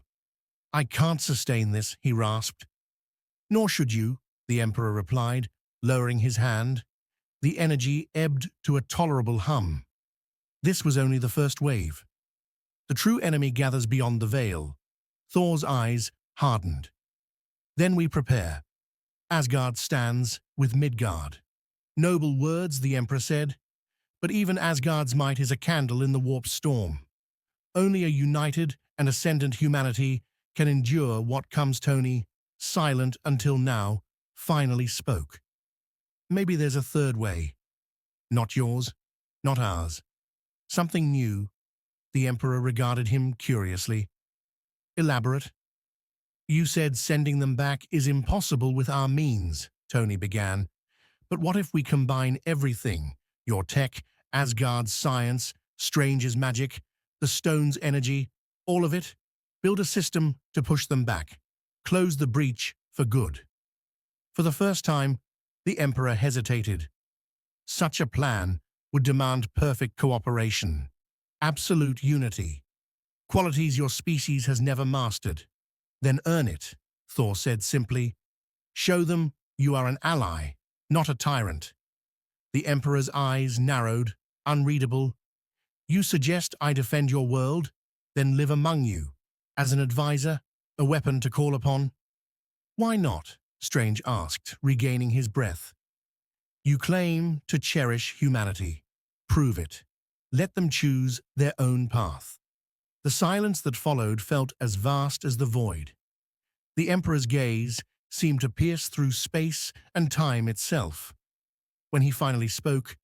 I can't sustain this, he rasped. Nor should you, the Emperor replied, lowering his hand. The energy ebbed to a tolerable hum. This was only the first wave. The true enemy gathers beyond the veil. Thor's eyes hardened. Then we prepare. Asgard stands with Midgard. Noble words, the Emperor said, but even Asgard's might is a candle in the warped storm. Only a united and ascendant humanity can endure what comes. Tony, silent until now, finally spoke. Maybe there's a third way, Not yours, not ours. Something new. The Emperor regarded him curiously. Elaborate. You said sending them back is impossible with our means, Tony began. But what if we combine everything? Your tech, Asgard's science, Strange's magic, the stone's energy, all of it? Build a system to push them back. Close the breach for good. For the first time, the Emperor hesitated. Such a plan would demand perfect cooperation, absolute unity, qualities your species has never mastered. Then earn it, Thor said simply. Show them you are an ally, not a tyrant. The Emperor's eyes narrowed, unreadable. You suggest I defend your world, then live among you, as an advisor, a weapon to call upon? Why not? Strange asked, regaining his breath. You claim to cherish humanity. Prove it. Let them choose their own path. The silence that followed felt as vast as the void. The Emperor's gaze seemed to pierce through space and time itself. When he finally spoke,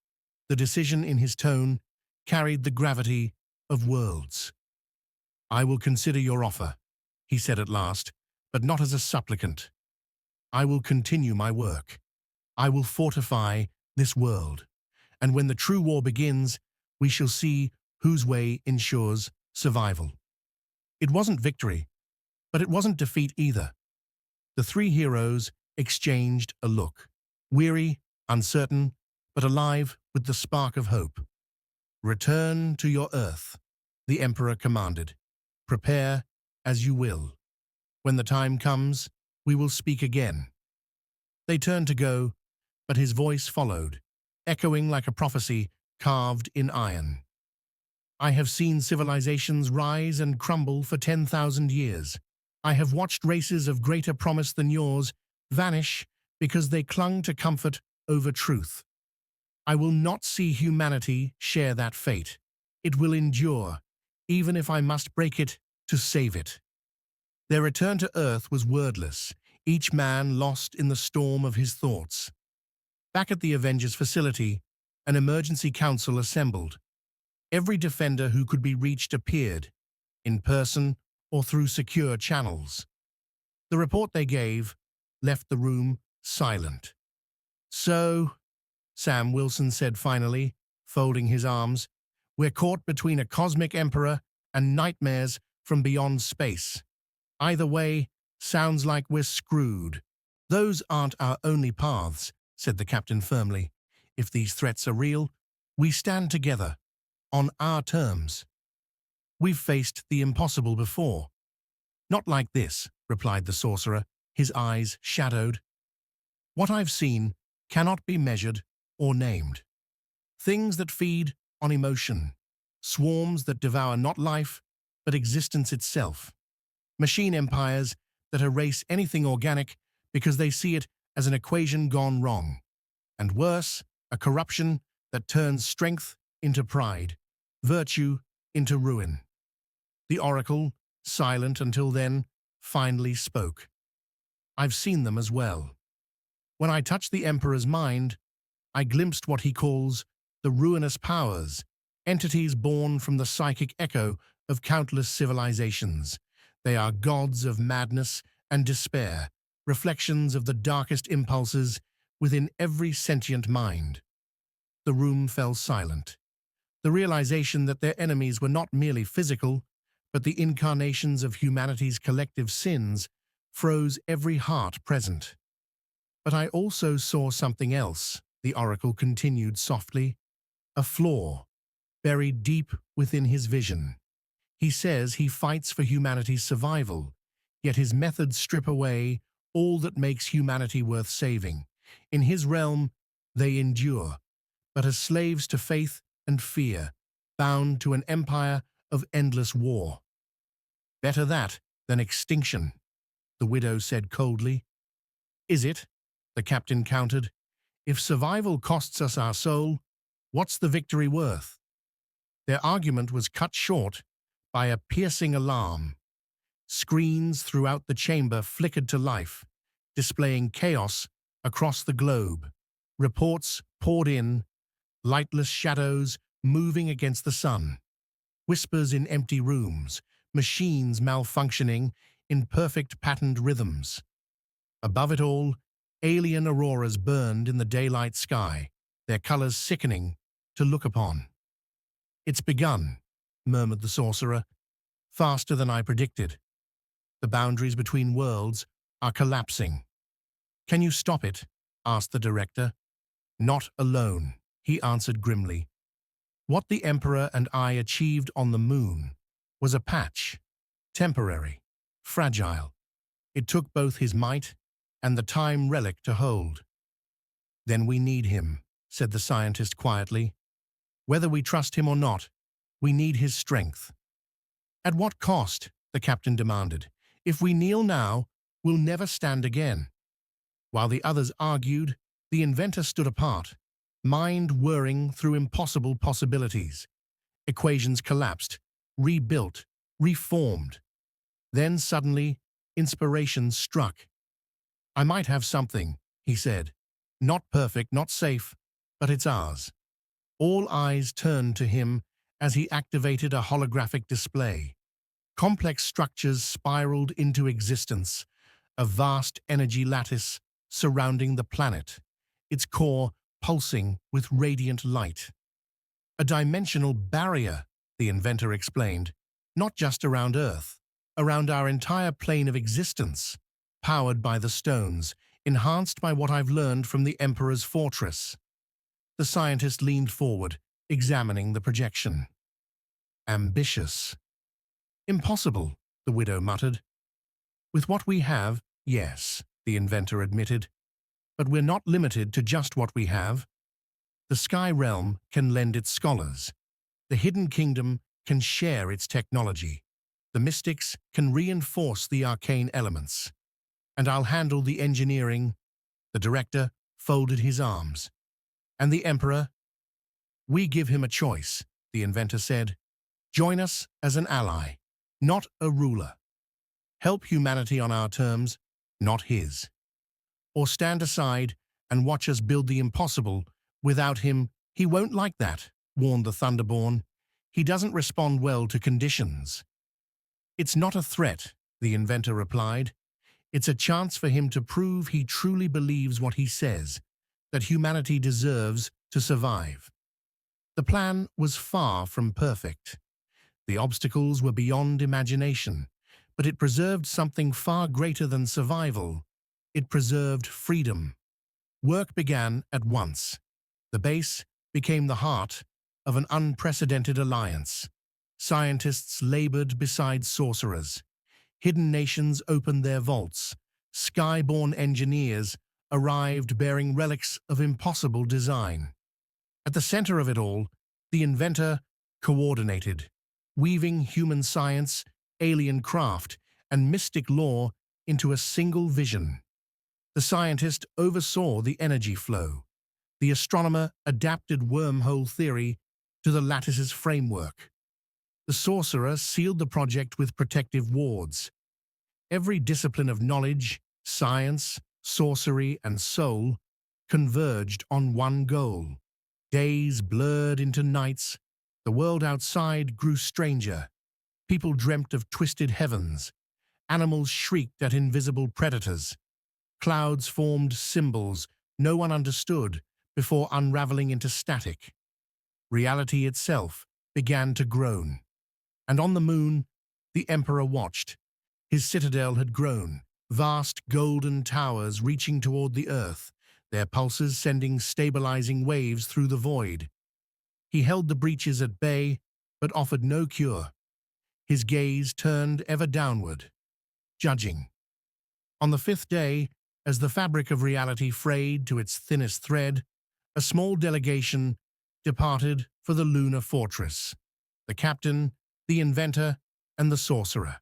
the decision in his tone carried the gravity of worlds. I will consider your offer, he said at last, but not as a supplicant. I will continue my work. I will fortify this world. And when the true war begins, we shall see whose way ensures survival. It wasn't victory, but it wasn't defeat either. The three heroes exchanged a look, weary, uncertain, but alive with the spark of hope. Return to your Earth, the Emperor commanded. Prepare as you will. When the time comes, we will speak again. They turned to go, but his voice followed, echoing like a prophecy carved in iron. I have seen civilizations rise and crumble for 10,000 years. I have watched races of greater promise than yours vanish because they clung to comfort over truth. I will not see humanity share that fate. It will endure, even if I must break it to save it. Their return to Earth was wordless, each man lost in the storm of his thoughts. Back at the Avengers facility, an emergency council assembled. Every defender who could be reached appeared, in person or through secure channels. The report they gave left the room silent. So, Sam Wilson said finally, folding his arms, we're caught between a cosmic emperor and nightmares from beyond space. Either way, sounds like we're screwed. Those aren't our only paths, said the captain firmly. If these threats are real, we stand together, on our terms. We've faced the impossible before. Not like this, replied the sorcerer, his eyes shadowed. What I've seen cannot be measured or named. Things that feed on emotion, swarms that devour not life, but existence itself. Machine empires that erase anything organic because they see it as an equation gone wrong. And worse, a corruption that turns strength into pride, virtue into ruin. The oracle, silent until then, finally spoke. I've seen them as well. When I touched the Emperor's mind, I glimpsed what he calls the ruinous powers, entities born from the psychic echo of countless civilizations. They are gods of madness and despair, reflections of the darkest impulses within every sentient mind. The room fell silent. The realization that their enemies were not merely physical, but the incarnations of humanity's collective sins froze every heart present. But I also saw something else, the oracle continued softly, a flaw buried deep within his vision. He says he fights for humanity's survival, yet his methods strip away all that makes humanity worth saving. In his realm, they endure, but as slaves to faith and fear, bound to an empire of endless war. Better that than extinction, the widow said coldly. Is it? The captain countered. If survival costs us our soul, what's the victory worth? Their argument was cut short by a piercing alarm. Screens throughout the chamber flickered to life, displaying chaos across the globe. Reports poured in, lightless shadows moving against the sun, whispers in empty rooms, machines malfunctioning in perfect patterned rhythms. Above it all, alien auroras burned in the daylight sky, their colors sickening to look upon. "It's begun," murmured the sorcerer, "faster than I predicted. The boundaries between worlds are collapsing." "Can you stop it?" asked the director. "Not alone," he answered grimly. "What the Emperor and I achieved on the moon was a patch, temporary, fragile. It took both his might and the time relic to hold." "Then we need him," said the scientist quietly. "Whether we trust him or not, we need his strength." "At what cost?" the captain demanded. "If we kneel now, we'll never stand again." While the others argued, the inventor stood apart, mind whirring through impossible possibilities. Equations collapsed, rebuilt, reformed. Then suddenly, inspiration struck. "I might have something," he said. "Not perfect, not safe, but it's ours." All eyes turned to him as he activated a holographic display. Complex structures spiraled into existence, a vast energy lattice surrounding the planet, its core pulsing with radiant light. "A dimensional barrier," the inventor explained, "not just around Earth, around our entire plane of existence, powered by the stones, enhanced by what I've learned from the Emperor's fortress." The scientist leaned forward, examining the projection. "Ambitious." "Impossible," the widow muttered. "With what we have, yes," the inventor admitted. "But we're not limited to just what we have. The Sky Realm can lend its scholars. The Hidden Kingdom can share its technology. The mystics can reinforce the arcane elements. And I'll handle the engineering." The director folded his arms. "And the Emperor?" "We give him a choice," the inventor said. "Join us as an ally, not a ruler. Help humanity on our terms, not his. Or stand aside and watch us build the impossible. Without him, he won't like that," warned the Thunderborn. "He doesn't respond well to conditions." "It's not a threat," the inventor replied. "It's a chance for him to prove he truly believes what he says, that humanity deserves to survive." The plan was far from perfect. The obstacles were beyond imagination, but it preserved something far greater than survival. It preserved freedom. Work began at once. The base became the heart of an unprecedented alliance. Scientists labored beside sorcerers. Hidden nations opened their vaults. Skyborn engineers arrived bearing relics of impossible design. At the center of it all, the inventor coordinated, weaving human science, alien craft, and mystic lore into a single vision. The scientist oversaw the energy flow. The astronomer adapted wormhole theory to the lattice's framework. The sorcerer sealed the project with protective wards. Every discipline of knowledge, science, sorcery, and soul converged on one goal. Days blurred into nights. The world outside grew stranger. People dreamt of twisted heavens. Animals shrieked at invisible predators. Clouds formed symbols no one understood before unraveling into static. Reality itself began to groan. And on the moon, the Emperor watched. His citadel had grown, vast golden towers reaching toward the earth, their pulses sending stabilizing waves through the void. He held the breaches at bay, but offered no cure. His gaze turned ever downward, judging. On the fifth day, as the fabric of reality frayed to its thinnest thread, a small delegation departed for the lunar fortress. The captain, the inventor, and the sorcerer.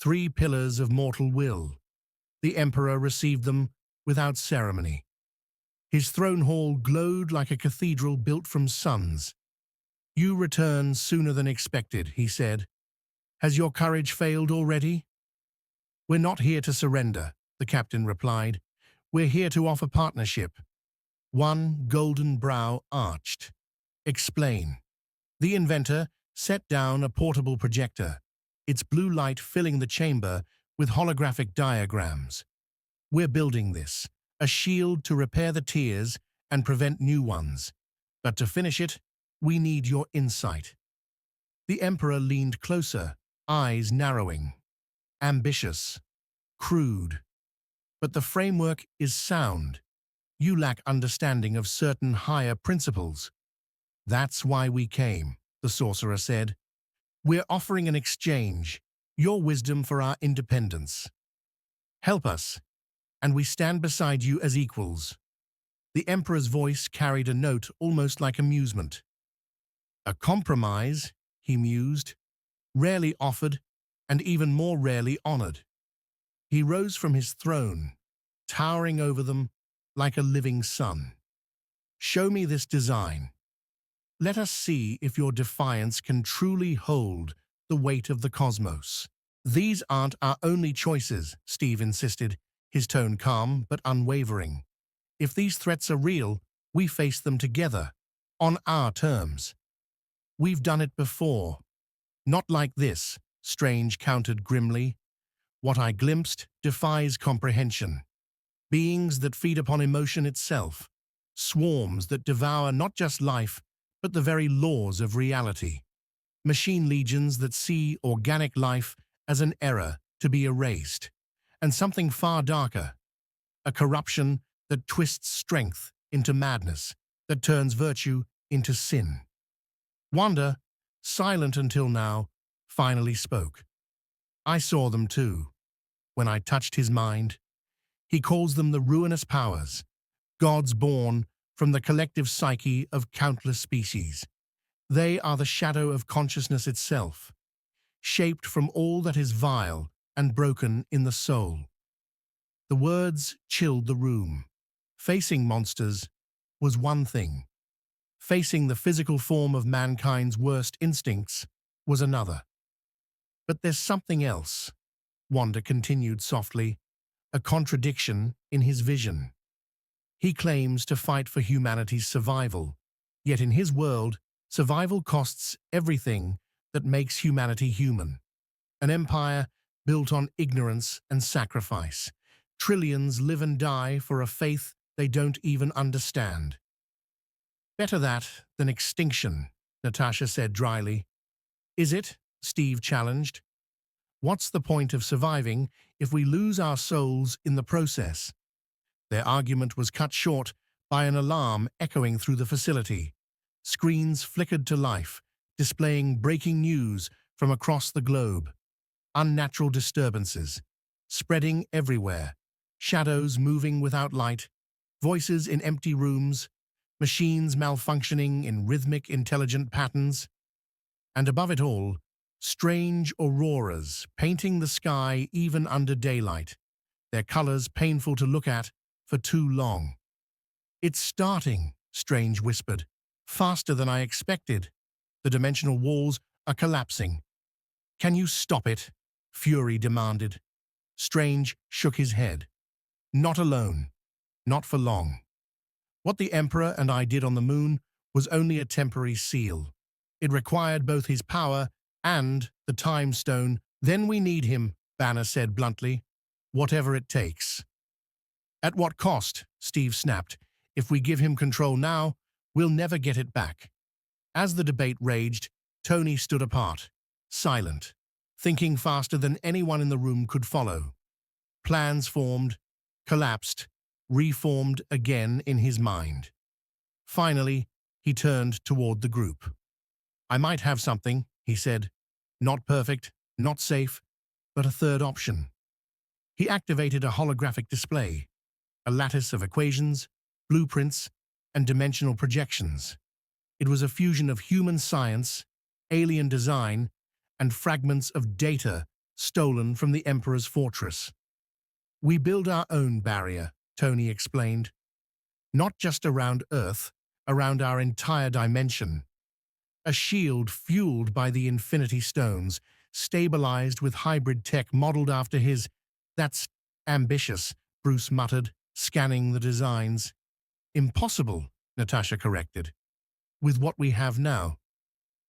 3 pillars of mortal will. The Emperor received them without ceremony. His throne hall glowed like a cathedral built from suns. "You return sooner than expected," he said. "Has your courage failed already?" "We're not here to surrender," the captain replied. "We're here to offer partnership." One golden brow arched. Explain. The inventor set down a portable projector, its blue light filling the chamber with holographic diagrams. We're building this, a shield to repair the tears and prevent new ones. But to finish it, we need your insight. The Emperor leaned closer, eyes narrowing. Ambitious. Crude. But the framework is sound. You lack understanding of certain higher principles. That's why we came, the sorcerer said. We're offering an exchange, your wisdom for our independence. Help us, and we stand beside you as equals. The Emperor's voice carried a note almost like amusement. A compromise, he mused, rarely offered and even more rarely honored. He rose from his throne, towering over them like a living sun. Show me this design. Let us see if your defiance can truly hold the weight of the cosmos. These aren't our only choices, Steve insisted, his tone calm but unwavering. If these threats are real, we face them together, on our terms. We've done it before. Not like this, Strange countered grimly. What I glimpsed defies comprehension. Beings that feed upon emotion itself. Swarms that devour not just life, but the very laws of reality. Machine legions that see organic life as an error to be erased. And something far darker, a corruption that twists strength into madness, that turns virtue into sin. Wanda, silent until now, finally spoke. I saw them too, when I touched his mind. He calls them the ruinous powers, gods born from the collective psyche of countless species. They are the shadow of consciousness itself, shaped from all that is vile and broken in the soul. The words chilled the room. Facing monsters was one thing. Facing the physical form of mankind's worst instincts was another. But there's something else, Wanda continued softly, a contradiction in his vision. He claims to fight for humanity's survival, yet in his world, survival costs everything that makes humanity human. An empire built on ignorance and sacrifice. Trillions live and die for a faith they don't even understand. Better that than extinction, Natasha said dryly. Is it? Steve challenged. What's the point of surviving if we lose our souls in the process? Their argument was cut short by an alarm echoing through the facility. Screens flickered to life, displaying breaking news from across the globe. Unnatural disturbances, spreading everywhere. Shadows moving without light, voices in empty rooms, machines malfunctioning in rhythmic, intelligent patterns. And above it all, strange auroras painting the sky even under daylight, their colors painful to look at for too long. It's starting, Strange whispered. Faster than I expected. The dimensional walls are collapsing. Can you stop it? Fury demanded. Strange shook his head. Not alone. Not for long. What the Emperor and I did on the moon was only a temporary seal. It required both his power and the time stone. Then we need him, Banner said bluntly. Whatever it takes. At what cost? Steve snapped. If we give him control now, we'll never get it back. As the debate raged, Tony stood apart, silent, thinking faster than anyone in the room could follow. Plans formed, collapsed, reformed again in his mind. Finally, he turned toward the group. I might have something, he said. Not perfect, not safe, but a third option. He activated a holographic display, a lattice of equations, blueprints, and dimensional projections. It was a fusion of human science, alien design, and fragments of data stolen from the Emperor's fortress. We build our own barrier, Tony explained. Not just around Earth, around our entire dimension. A shield fueled by the Infinity Stones, stabilized with hybrid tech modeled after his. That's ambitious, Bruce muttered, scanning the designs. Impossible, Natasha corrected. with what we have now.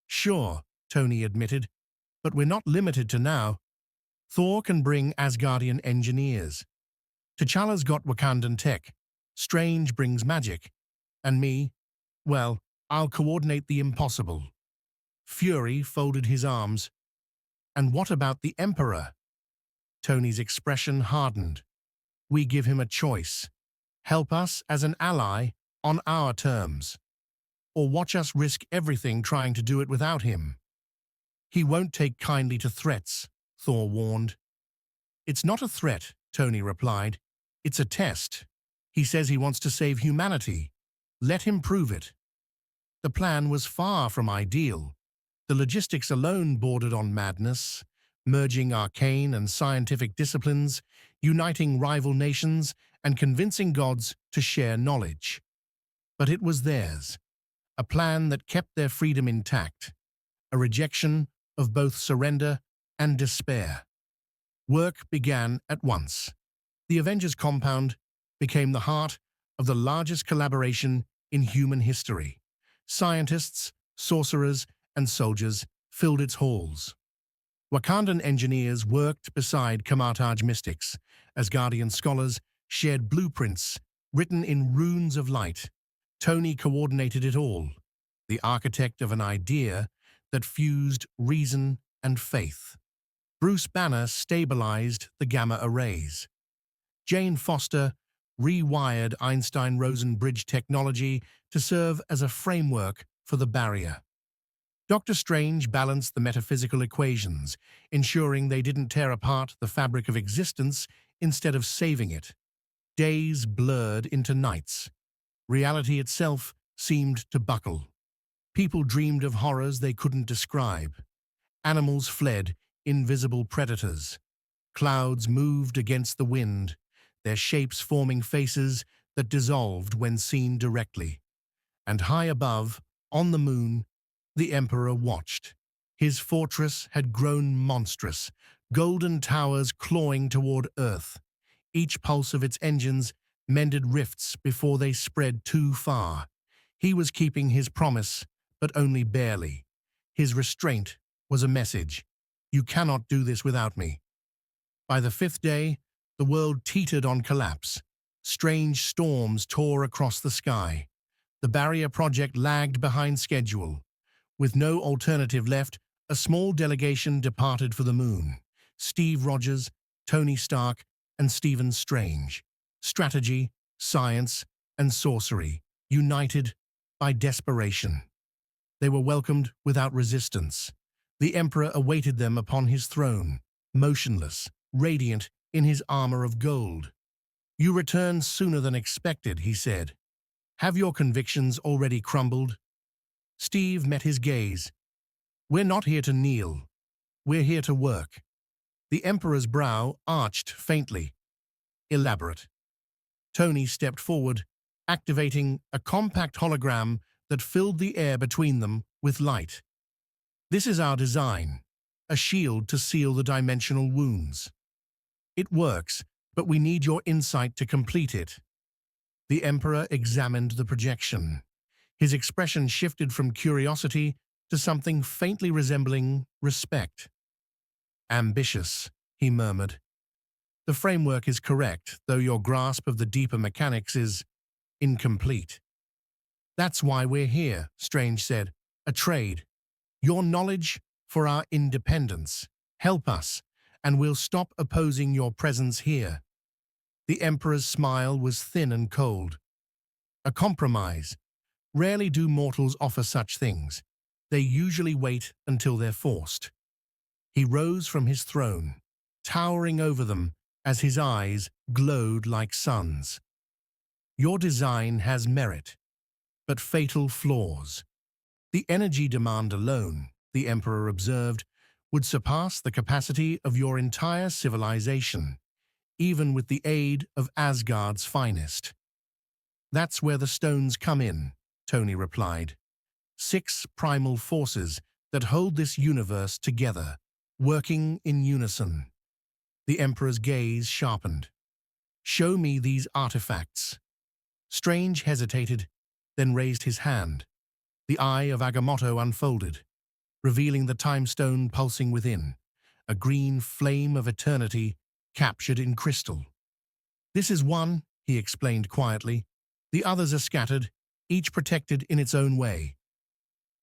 Sure, Tony admitted, but we're not limited to now. Thor can bring Asgardian engineers. T'Challa's got Wakandan tech. Strange brings magic. And me, well, I'll coordinate the impossible. Fury folded his arms. And what about the Emperor? Tony's expression hardened. We give him a choice. Help us as an ally on our terms. Or watch us risk everything trying to do it without him. He won't take kindly to threats, Thor warned. It's not a threat, Tony replied. It's a test. He says he wants to save humanity. Let him prove it. The plan was far from ideal. The logistics alone bordered on madness, merging arcane and scientific disciplines, uniting rival nations, and convincing gods to share knowledge. But it was theirs, a plan that kept their freedom intact, a rejection of both surrender and despair. Work began at once. The Avengers compound became the heart of the largest collaboration in human history. Scientists, sorcerers, and soldiers filled its halls. Wakandan engineers worked beside Kamartaj mystics. Asgardian scholars shared blueprints written in runes of light. Tony coordinated it all, the architect of an idea that fused reason and faith. Bruce Banner stabilized the gamma arrays. Jane Foster rewired Einstein-Rosen bridge technology to serve as a framework for the barrier. Dr. Strange balanced the metaphysical equations, ensuring they didn't tear apart the fabric of existence instead of saving it. Days blurred into nights. Reality itself seemed to buckle. People dreamed of horrors they couldn't describe. Animals fled, invisible predators. Clouds moved against the wind, their shapes forming faces that dissolved when seen directly. And high above, on the moon, the Emperor watched. His fortress had grown monstrous, golden towers clawing toward Earth. Each pulse of its engines mended rifts before they spread too far. He was keeping his promise, but only barely. His restraint was a message. You cannot do this without me. By the fifth day, the world teetered on collapse. Strange storms tore across the sky. The barrier project lagged behind schedule. With no alternative left, a small delegation departed for the moon. Steve Rogers, Tony Stark, and Stephen Strange. Strategy, science, and sorcery, united by desperation. They were welcomed without resistance. The Emperor awaited them upon his throne, motionless, radiant in his armor of gold. You returned sooner than expected, he said. Have your convictions already crumbled? Steve met his gaze. We're not here to kneel. We're here to work. The Emperor's brow arched faintly. Elaborate. Tony stepped forward, activating a compact hologram that filled the air between them with light. This is our design, a shield to seal the dimensional wounds. It works, but we need your insight to complete it. The Emperor examined the projection. His expression shifted from curiosity to something faintly resembling respect. Ambitious, he murmured. The framework is correct, though your grasp of the deeper mechanics is incomplete. That's why we're here, Strange said. A trade. Your knowledge for our independence. Help us, and we'll stop opposing your presence here. The Emperor's smile was thin and cold. A compromise. Rarely do mortals offer such things. They usually wait until they're forced. He rose from his throne, towering over them as his eyes glowed like suns. Your design has merit, but fatal flaws. The energy demand alone, the Emperor observed, would surpass the capacity of your entire civilization, even with the aid of Asgard's finest. That's where the stones come in, Tony replied. 6 primal forces that hold this universe together, working in unison. The Emperor's gaze sharpened. Show me these artifacts. Strange hesitated, then raised his hand. The eye of Agamotto unfolded, revealing the time stone pulsing within, a green flame of eternity captured in crystal. "This is one," he explained quietly. "The others are scattered, each protected in its own way.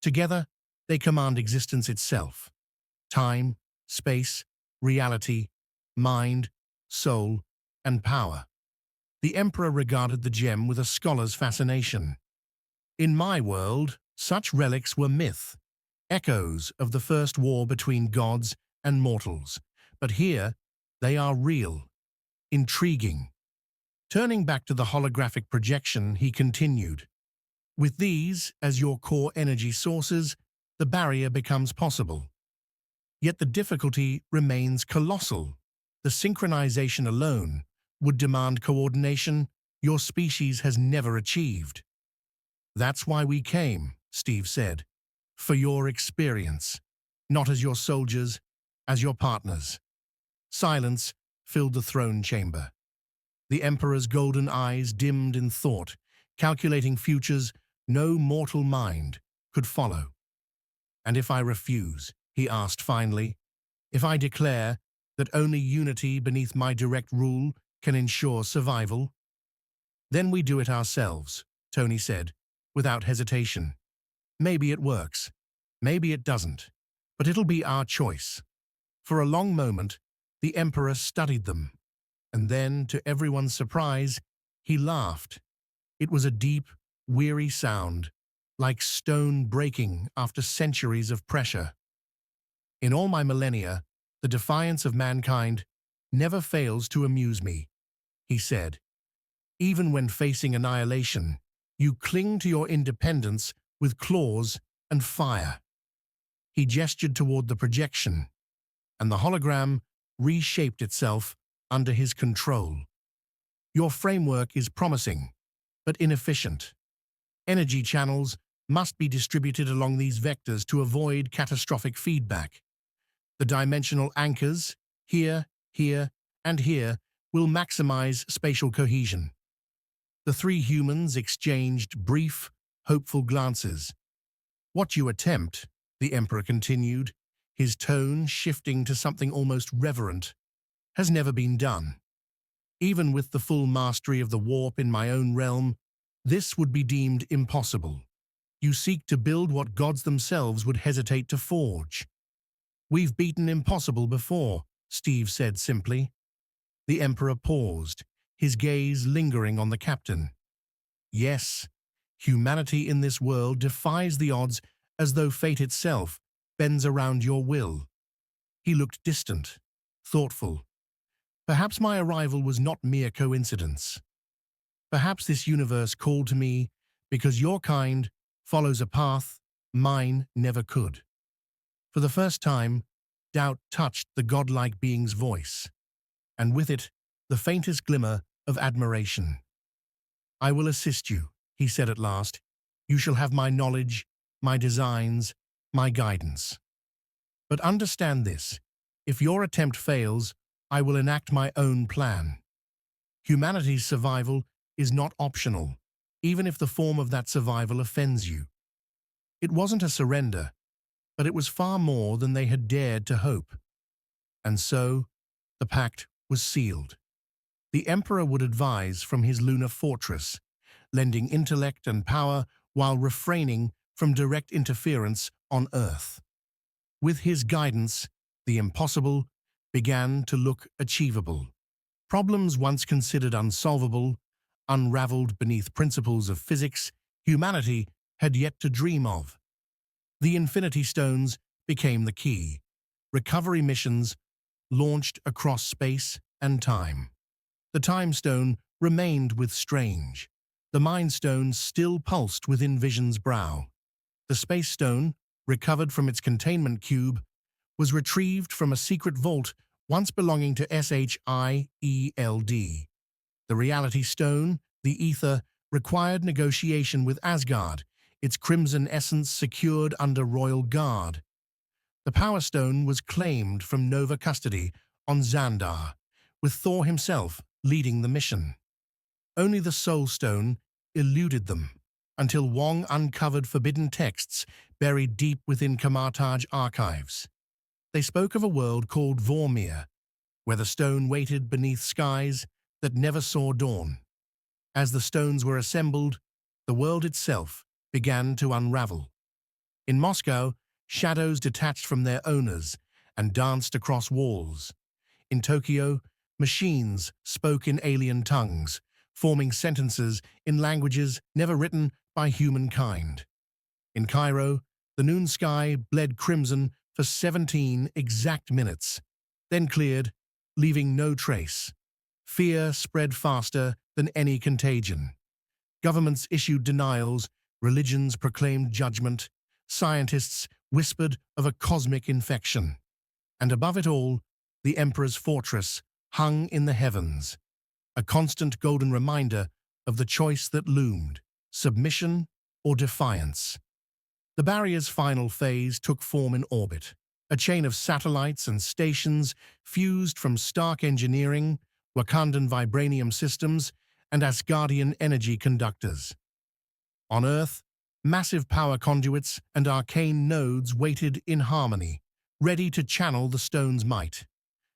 Together, they command existence itself. Time, space, reality, mind, soul, and power." The Emperor regarded the gem with a scholar's fascination. "In my world, such relics were myth, echoes of the first war between gods and mortals. But here, they are real, intriguing." Turning back to the holographic projection, he continued, "With these as your core energy sources, the barrier becomes possible. Yet the difficulty remains colossal. The synchronization alone would demand coordination your species has never achieved." "That's why we came," Steve said. "For your experience. Not as your soldiers, as your partners." Silence filled the throne chamber. The Emperor's golden eyes dimmed in thought, calculating futures no mortal mind could follow. "And if I refuse?" he asked finally. "If I declare that only unity beneath my direct rule can ensure survival?" "Then we do it ourselves," Tony said, without hesitation. "Maybe it works, maybe it doesn't, but it'll be our choice." For a long moment, the Emperor studied them, and then, to everyone's surprise, he laughed. It was a deep, weary sound, like stone breaking after centuries of pressure. "In all my millennia, the defiance of mankind never fails to amuse me," he said. "Even when facing annihilation, you cling to your independence with claws and fire." He gestured toward the projection, and the hologram reshaped itself under his control. "Your framework is promising, but inefficient. Energy channels must be distributed along these vectors to avoid catastrophic feedback. The dimensional anchors, here, here, and here, will maximize spatial cohesion." The three humans exchanged brief, hopeful glances. "What you attempt," the Emperor continued, his tone shifting to something almost reverent, "has never been done. Even with the full mastery of the warp in my own realm, this would be deemed impossible. You seek to build what gods themselves would hesitate to forge." "We've beaten impossible before," Steve said simply. The Emperor paused, his gaze lingering on the captain. "Yes, humanity in this world defies the odds as though fate itself bends around your will." He looked distant, thoughtful. "Perhaps my arrival was not mere coincidence. Perhaps this universe called to me because your kind follows a path mine never could." For the first time, doubt touched the godlike being's voice, and with it, the faintest glimmer of admiration. "I will assist you," he said at last. "You shall have my knowledge, my designs, my guidance. But understand this, if your attempt fails, I will enact my own plan. Humanity's survival is not optional, even if the form of that survival offends you." It wasn't a surrender, but it was far more than they had dared to hope. And so, the pact was sealed. The Emperor would advise from his lunar fortress, lending intellect and power while refraining from direct interference on Earth. With his guidance, the impossible began to look achievable. Problems once considered unsolvable, unraveled beneath principles of physics humanity had yet to dream of. The Infinity Stones became the key. Recovery missions launched across space and time. The Time Stone remained with Strange. The Mind Stone still pulsed within Vision's brow. The Space Stone, recovered from its containment cube, was retrieved from a secret vault once belonging to SHIELD. The Reality Stone, the Ether, required negotiation with Asgard, its crimson essence secured under royal guard. The Power Stone was claimed from Nova custody on Xandar, with Thor himself leading the mission. Only the Soul Stone eluded them. until Wong uncovered forbidden texts buried deep within Kamartaj archives. They spoke of a world called Vormir, where the stone waited beneath skies that never saw dawn. As the stones were assembled, the world itself began to unravel. In Moscow, shadows detached from their owners and danced across walls. In Tokyo, machines spoke in alien tongues, forming sentences in languages never written by humankind. In Cairo, the noon sky bled crimson for 17 exact minutes, then cleared, leaving no trace. Fear spread faster than any contagion. Governments issued denials, religions proclaimed judgment, scientists whispered of a cosmic infection. And above it all, the Emperor's fortress hung in the heavens, a constant golden reminder of the choice that loomed, submission or defiance. The barrier's final phase took form in orbit, a chain of satellites and stations fused from Stark engineering, Wakandan vibranium systems, and Asgardian energy conductors. On Earth, massive power conduits and arcane nodes waited in harmony, ready to channel the stone's might.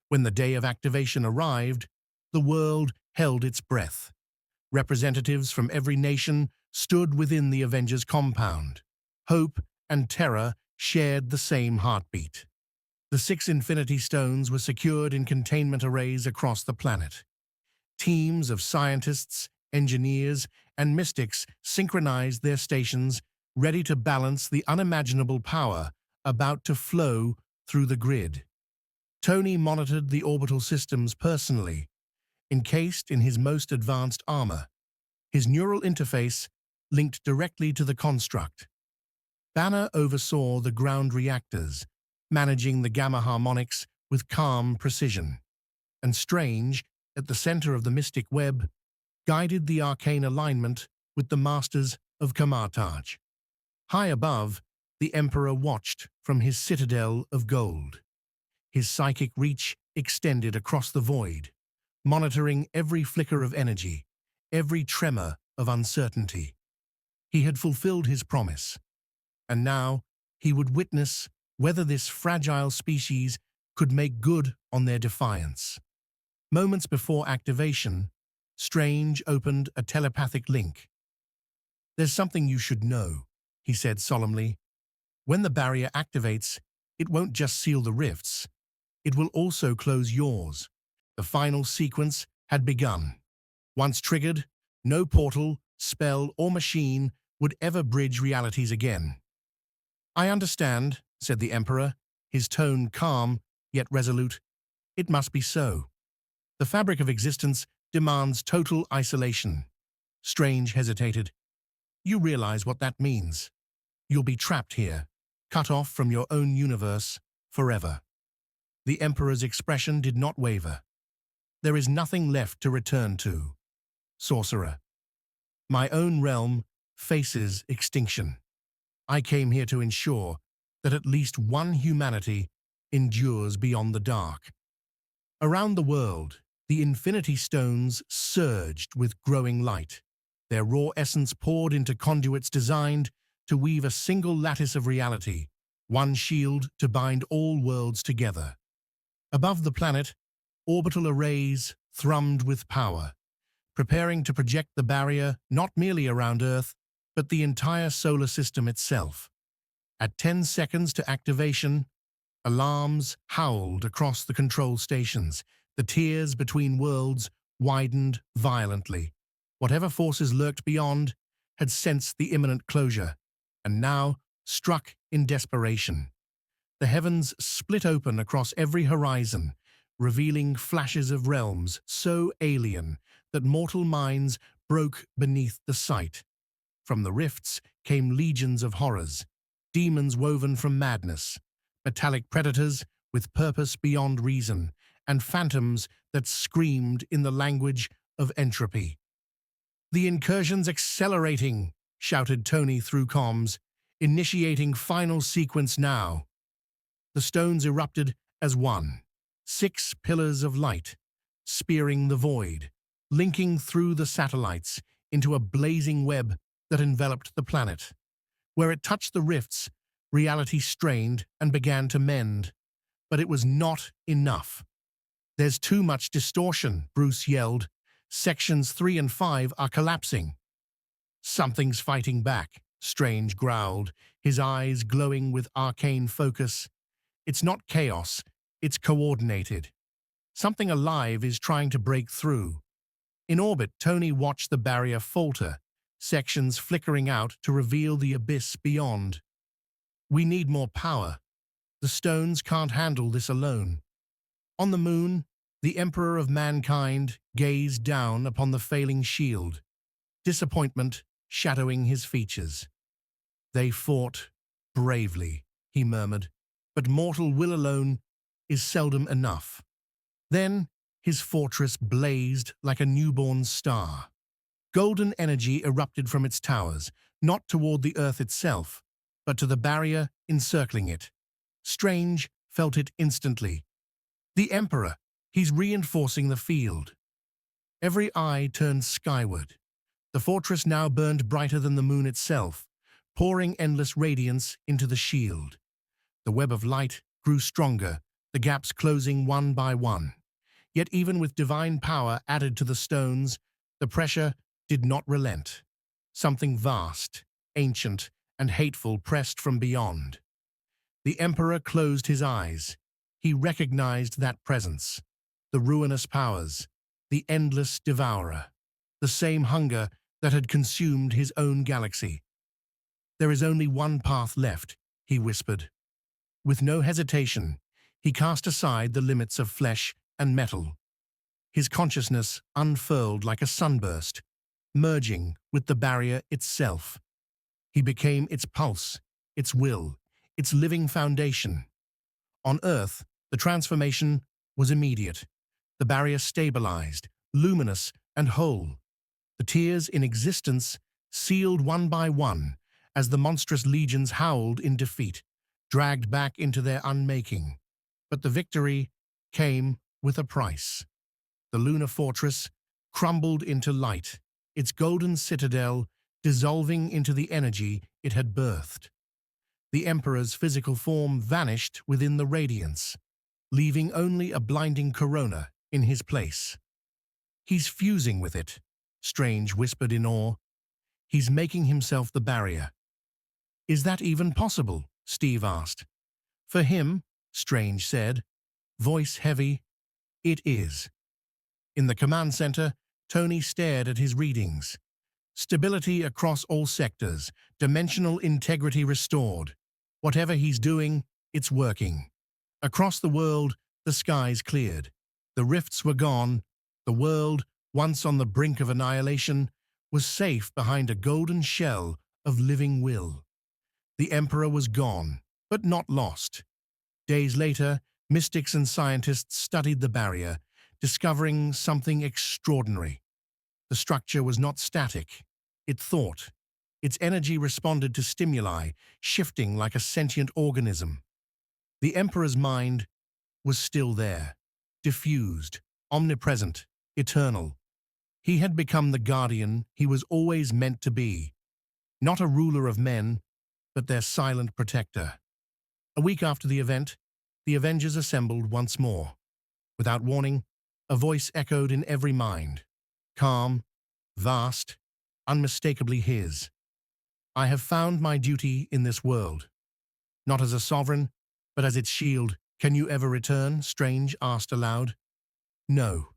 When the day of activation arrived, the world held its breath. Representatives from every nation stood within the Avengers compound. Hope and terror shared the same heartbeat. The 6 Infinity Stones were secured in containment arrays across the planet. Teams of scientists, engineers, and mystics synchronized their stations, ready to balance the unimaginable power about to flow through the grid. Tony monitored the orbital systems personally, encased in his most advanced armor. His neural interface linked directly to the construct. Banner oversaw the ground reactors, managing the gamma harmonics with calm precision. And Strange, at the center of the mystic web, guided the arcane alignment with the masters of Kamartaj. High above, the Emperor watched from his citadel of gold. His psychic reach extended across the void, monitoring every flicker of energy, every tremor of uncertainty. He had fulfilled his promise, and now he would witness whether this fragile species could make good on their defiance. Moments before activation, Strange opened a telepathic link. "There's something you should know," he said solemnly. "When the barrier activates, it won't just seal the rifts. It will also close yours." The final sequence had begun. Once triggered, no portal, spell, or machine would ever bridge realities again. "I understand," said the Emperor, his tone calm yet resolute. "It must be so. The fabric of existence demands total isolation." Strange hesitated. "You realize what that means. You'll be trapped here, cut off from your own universe forever." The Emperor's expression did not waver. "There is nothing left to return to, sorcerer. My own realm faces extinction. I came here to ensure that at least one humanity endures beyond the dark." Around the world, the Infinity Stones surged with growing light, their raw essence poured into conduits designed to weave a single lattice of reality, one shield to bind all worlds together. Above the planet, orbital arrays thrummed with power, preparing to project the barrier not merely around Earth, but the entire solar system itself. At 10 seconds to activation, alarms howled across the control stations. The tiers between worlds widened violently. Whatever forces lurked beyond had sensed the imminent closure, and now struck in desperation. The heavens split open across every horizon, revealing flashes of realms so alien that mortal minds broke beneath the sight. From the rifts came legions of horrors, demons woven from madness, metallic predators with purpose beyond reason, and phantoms that screamed in the language of entropy. "The incursion's accelerating," shouted Tony through comms, "initiating final sequence now." The stones erupted as one, 6 pillars of light, spearing the void, linking through the satellites into a blazing web that enveloped the planet. Where it touched the rifts, reality strained and began to mend. But it was not enough. "There's too much distortion," Bruce yelled. "Sections 3 and 5 are collapsing." "Something's fighting back," Strange growled, his eyes glowing with arcane focus. "It's not chaos, it's coordinated. Something alive is trying to break through." In orbit, Tony watched the barrier falter, sections flickering out to reveal the abyss beyond. "We need more power. The stones can't handle this alone." On the moon, the Emperor of Mankind gazed down upon the failing shield, disappointment shadowing his features. "They fought bravely," he murmured, "but mortal will alone is seldom enough." Then his fortress blazed like a newborn star. Golden energy erupted from its towers, not toward the earth itself, but to the barrier encircling it. Strange felt it instantly. "The Emperor, he's reinforcing the field." Every eye turned skyward. The fortress now burned brighter than the moon itself, pouring endless radiance into the shield. The web of light grew stronger, the gaps closing one by one. Yet even with divine power added to the stones, the pressure did not relent. Something vast, ancient, and hateful pressed from beyond. The Emperor closed his eyes. He recognized that presence. The ruinous powers, the endless devourer, the same hunger that had consumed his own galaxy. "There is only one path left," he whispered. With no hesitation, he cast aside the limits of flesh and metal. His consciousness unfurled like a sunburst, merging with the barrier itself. He became its pulse, its will, its living foundation. On Earth, the transformation was immediate. The barrier stabilized, luminous and whole. The tiers in existence sealed one by one as the monstrous legions howled in defeat, dragged back into their unmaking. But the victory came with a price. The lunar fortress crumbled into light, its golden citadel dissolving into the energy it had birthed. The Emperor's physical form vanished within the radiance, leaving only a blinding corona in his place. "He's fusing with it," Strange whispered in awe. "He's making himself the barrier." "Is that even possible?" Steve asked. "For him," Strange said, voice heavy, "it is." In the command center, Tony stared at his readings. Stability across all sectors, dimensional integrity restored. Whatever he's doing, it's working. Across the world, the skies cleared. The rifts were gone. The world, once on the brink of annihilation, was safe behind a golden shell of living will. The Emperor was gone, but not lost. Days later, mystics and scientists studied the barrier, discovering something extraordinary. The structure was not static. It thought. Its energy responded to stimuli, shifting like a sentient organism. The Emperor's mind was still there, diffused, omnipresent, eternal. He had become the guardian he was always meant to be, not a ruler of men, but their silent protector. A week after the event, the Avengers assembled once more. Without warning, a voice echoed in every mind. Calm, vast, unmistakably his. "I have found my duty in this world. Not as a sovereign, but as its shield. Can you ever return?" Strange asked aloud. "No.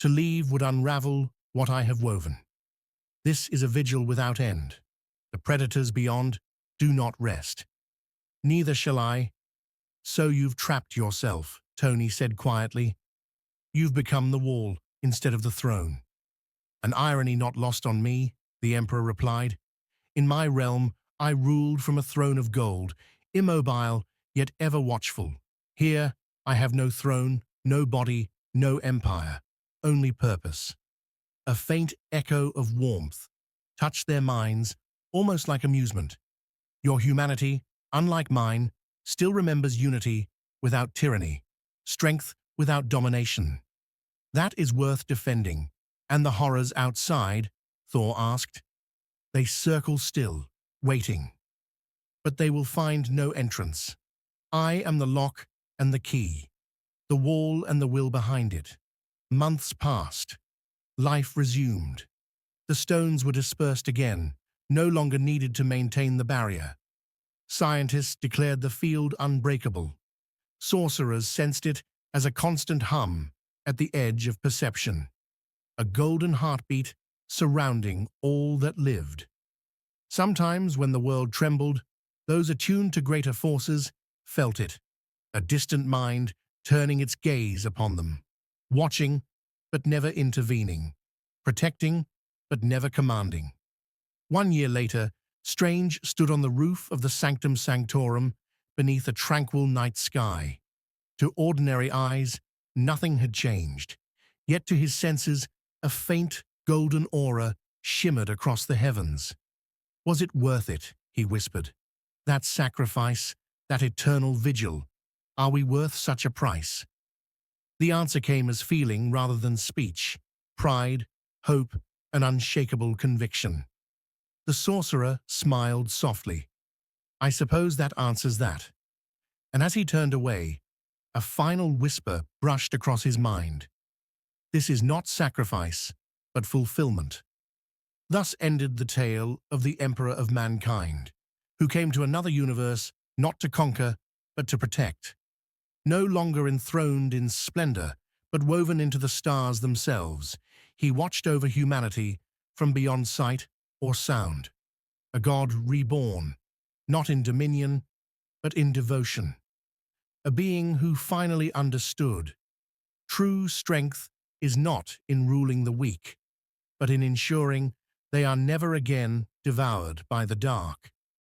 To leave would unravel what I have woven. This is a vigil without end. The predators beyond do not rest. Neither shall I." "So you've trapped yourself," Tony said quietly. "You've become the wall instead of the throne." "An irony not lost on me," the Emperor replied. "In my realm, I ruled from a throne of gold, immobile yet ever watchful. Here, I have no throne, no body, no empire, only purpose." A faint echo of warmth touched their minds, almost like amusement. "Your humanity, unlike mine, still remembers unity without tyranny, strength without domination. That is worth defending." "And the horrors outside?" Thor asked. They circle still, waiting. But they will find no entrance. I am the lock and the key, the wall and the will behind it. Months passed. Life resumed. The stones were dispersed again, no longer needed to maintain the barrier. Scientists declared the field unbreakable. Sorcerers sensed it as a constant hum at the edge of perception, a golden heartbeat surrounding all that lived. Sometimes, when the world trembled, those attuned to greater forces felt it, a distant mind turning its gaze upon them, watching but never intervening, protecting but never commanding. 1 year later, Strange stood on the roof of the Sanctum Sanctorum beneath a tranquil night sky. To ordinary eyes, nothing had changed, yet to his senses, a faint golden aura shimmered across the heavens. Was it worth it, he whispered. That sacrifice, that eternal vigil, are we worth such a price? The answer came as feeling rather than speech, pride, hope, an unshakable conviction. The sorcerer smiled softly. I suppose that answers that. And as he turned away, a final whisper brushed across his mind. This is not sacrifice, but fulfillment. Thus ended the tale of the Emperor of Mankind, who came to another universe not to conquer, but to protect. No longer enthroned in splendor, but woven into the stars themselves, he watched over humanity from beyond sight or sound. A god reborn, not in dominion, but in devotion. A being who finally understood. True strength is not in ruling the weak, but in ensuring they are never again devoured by the dark.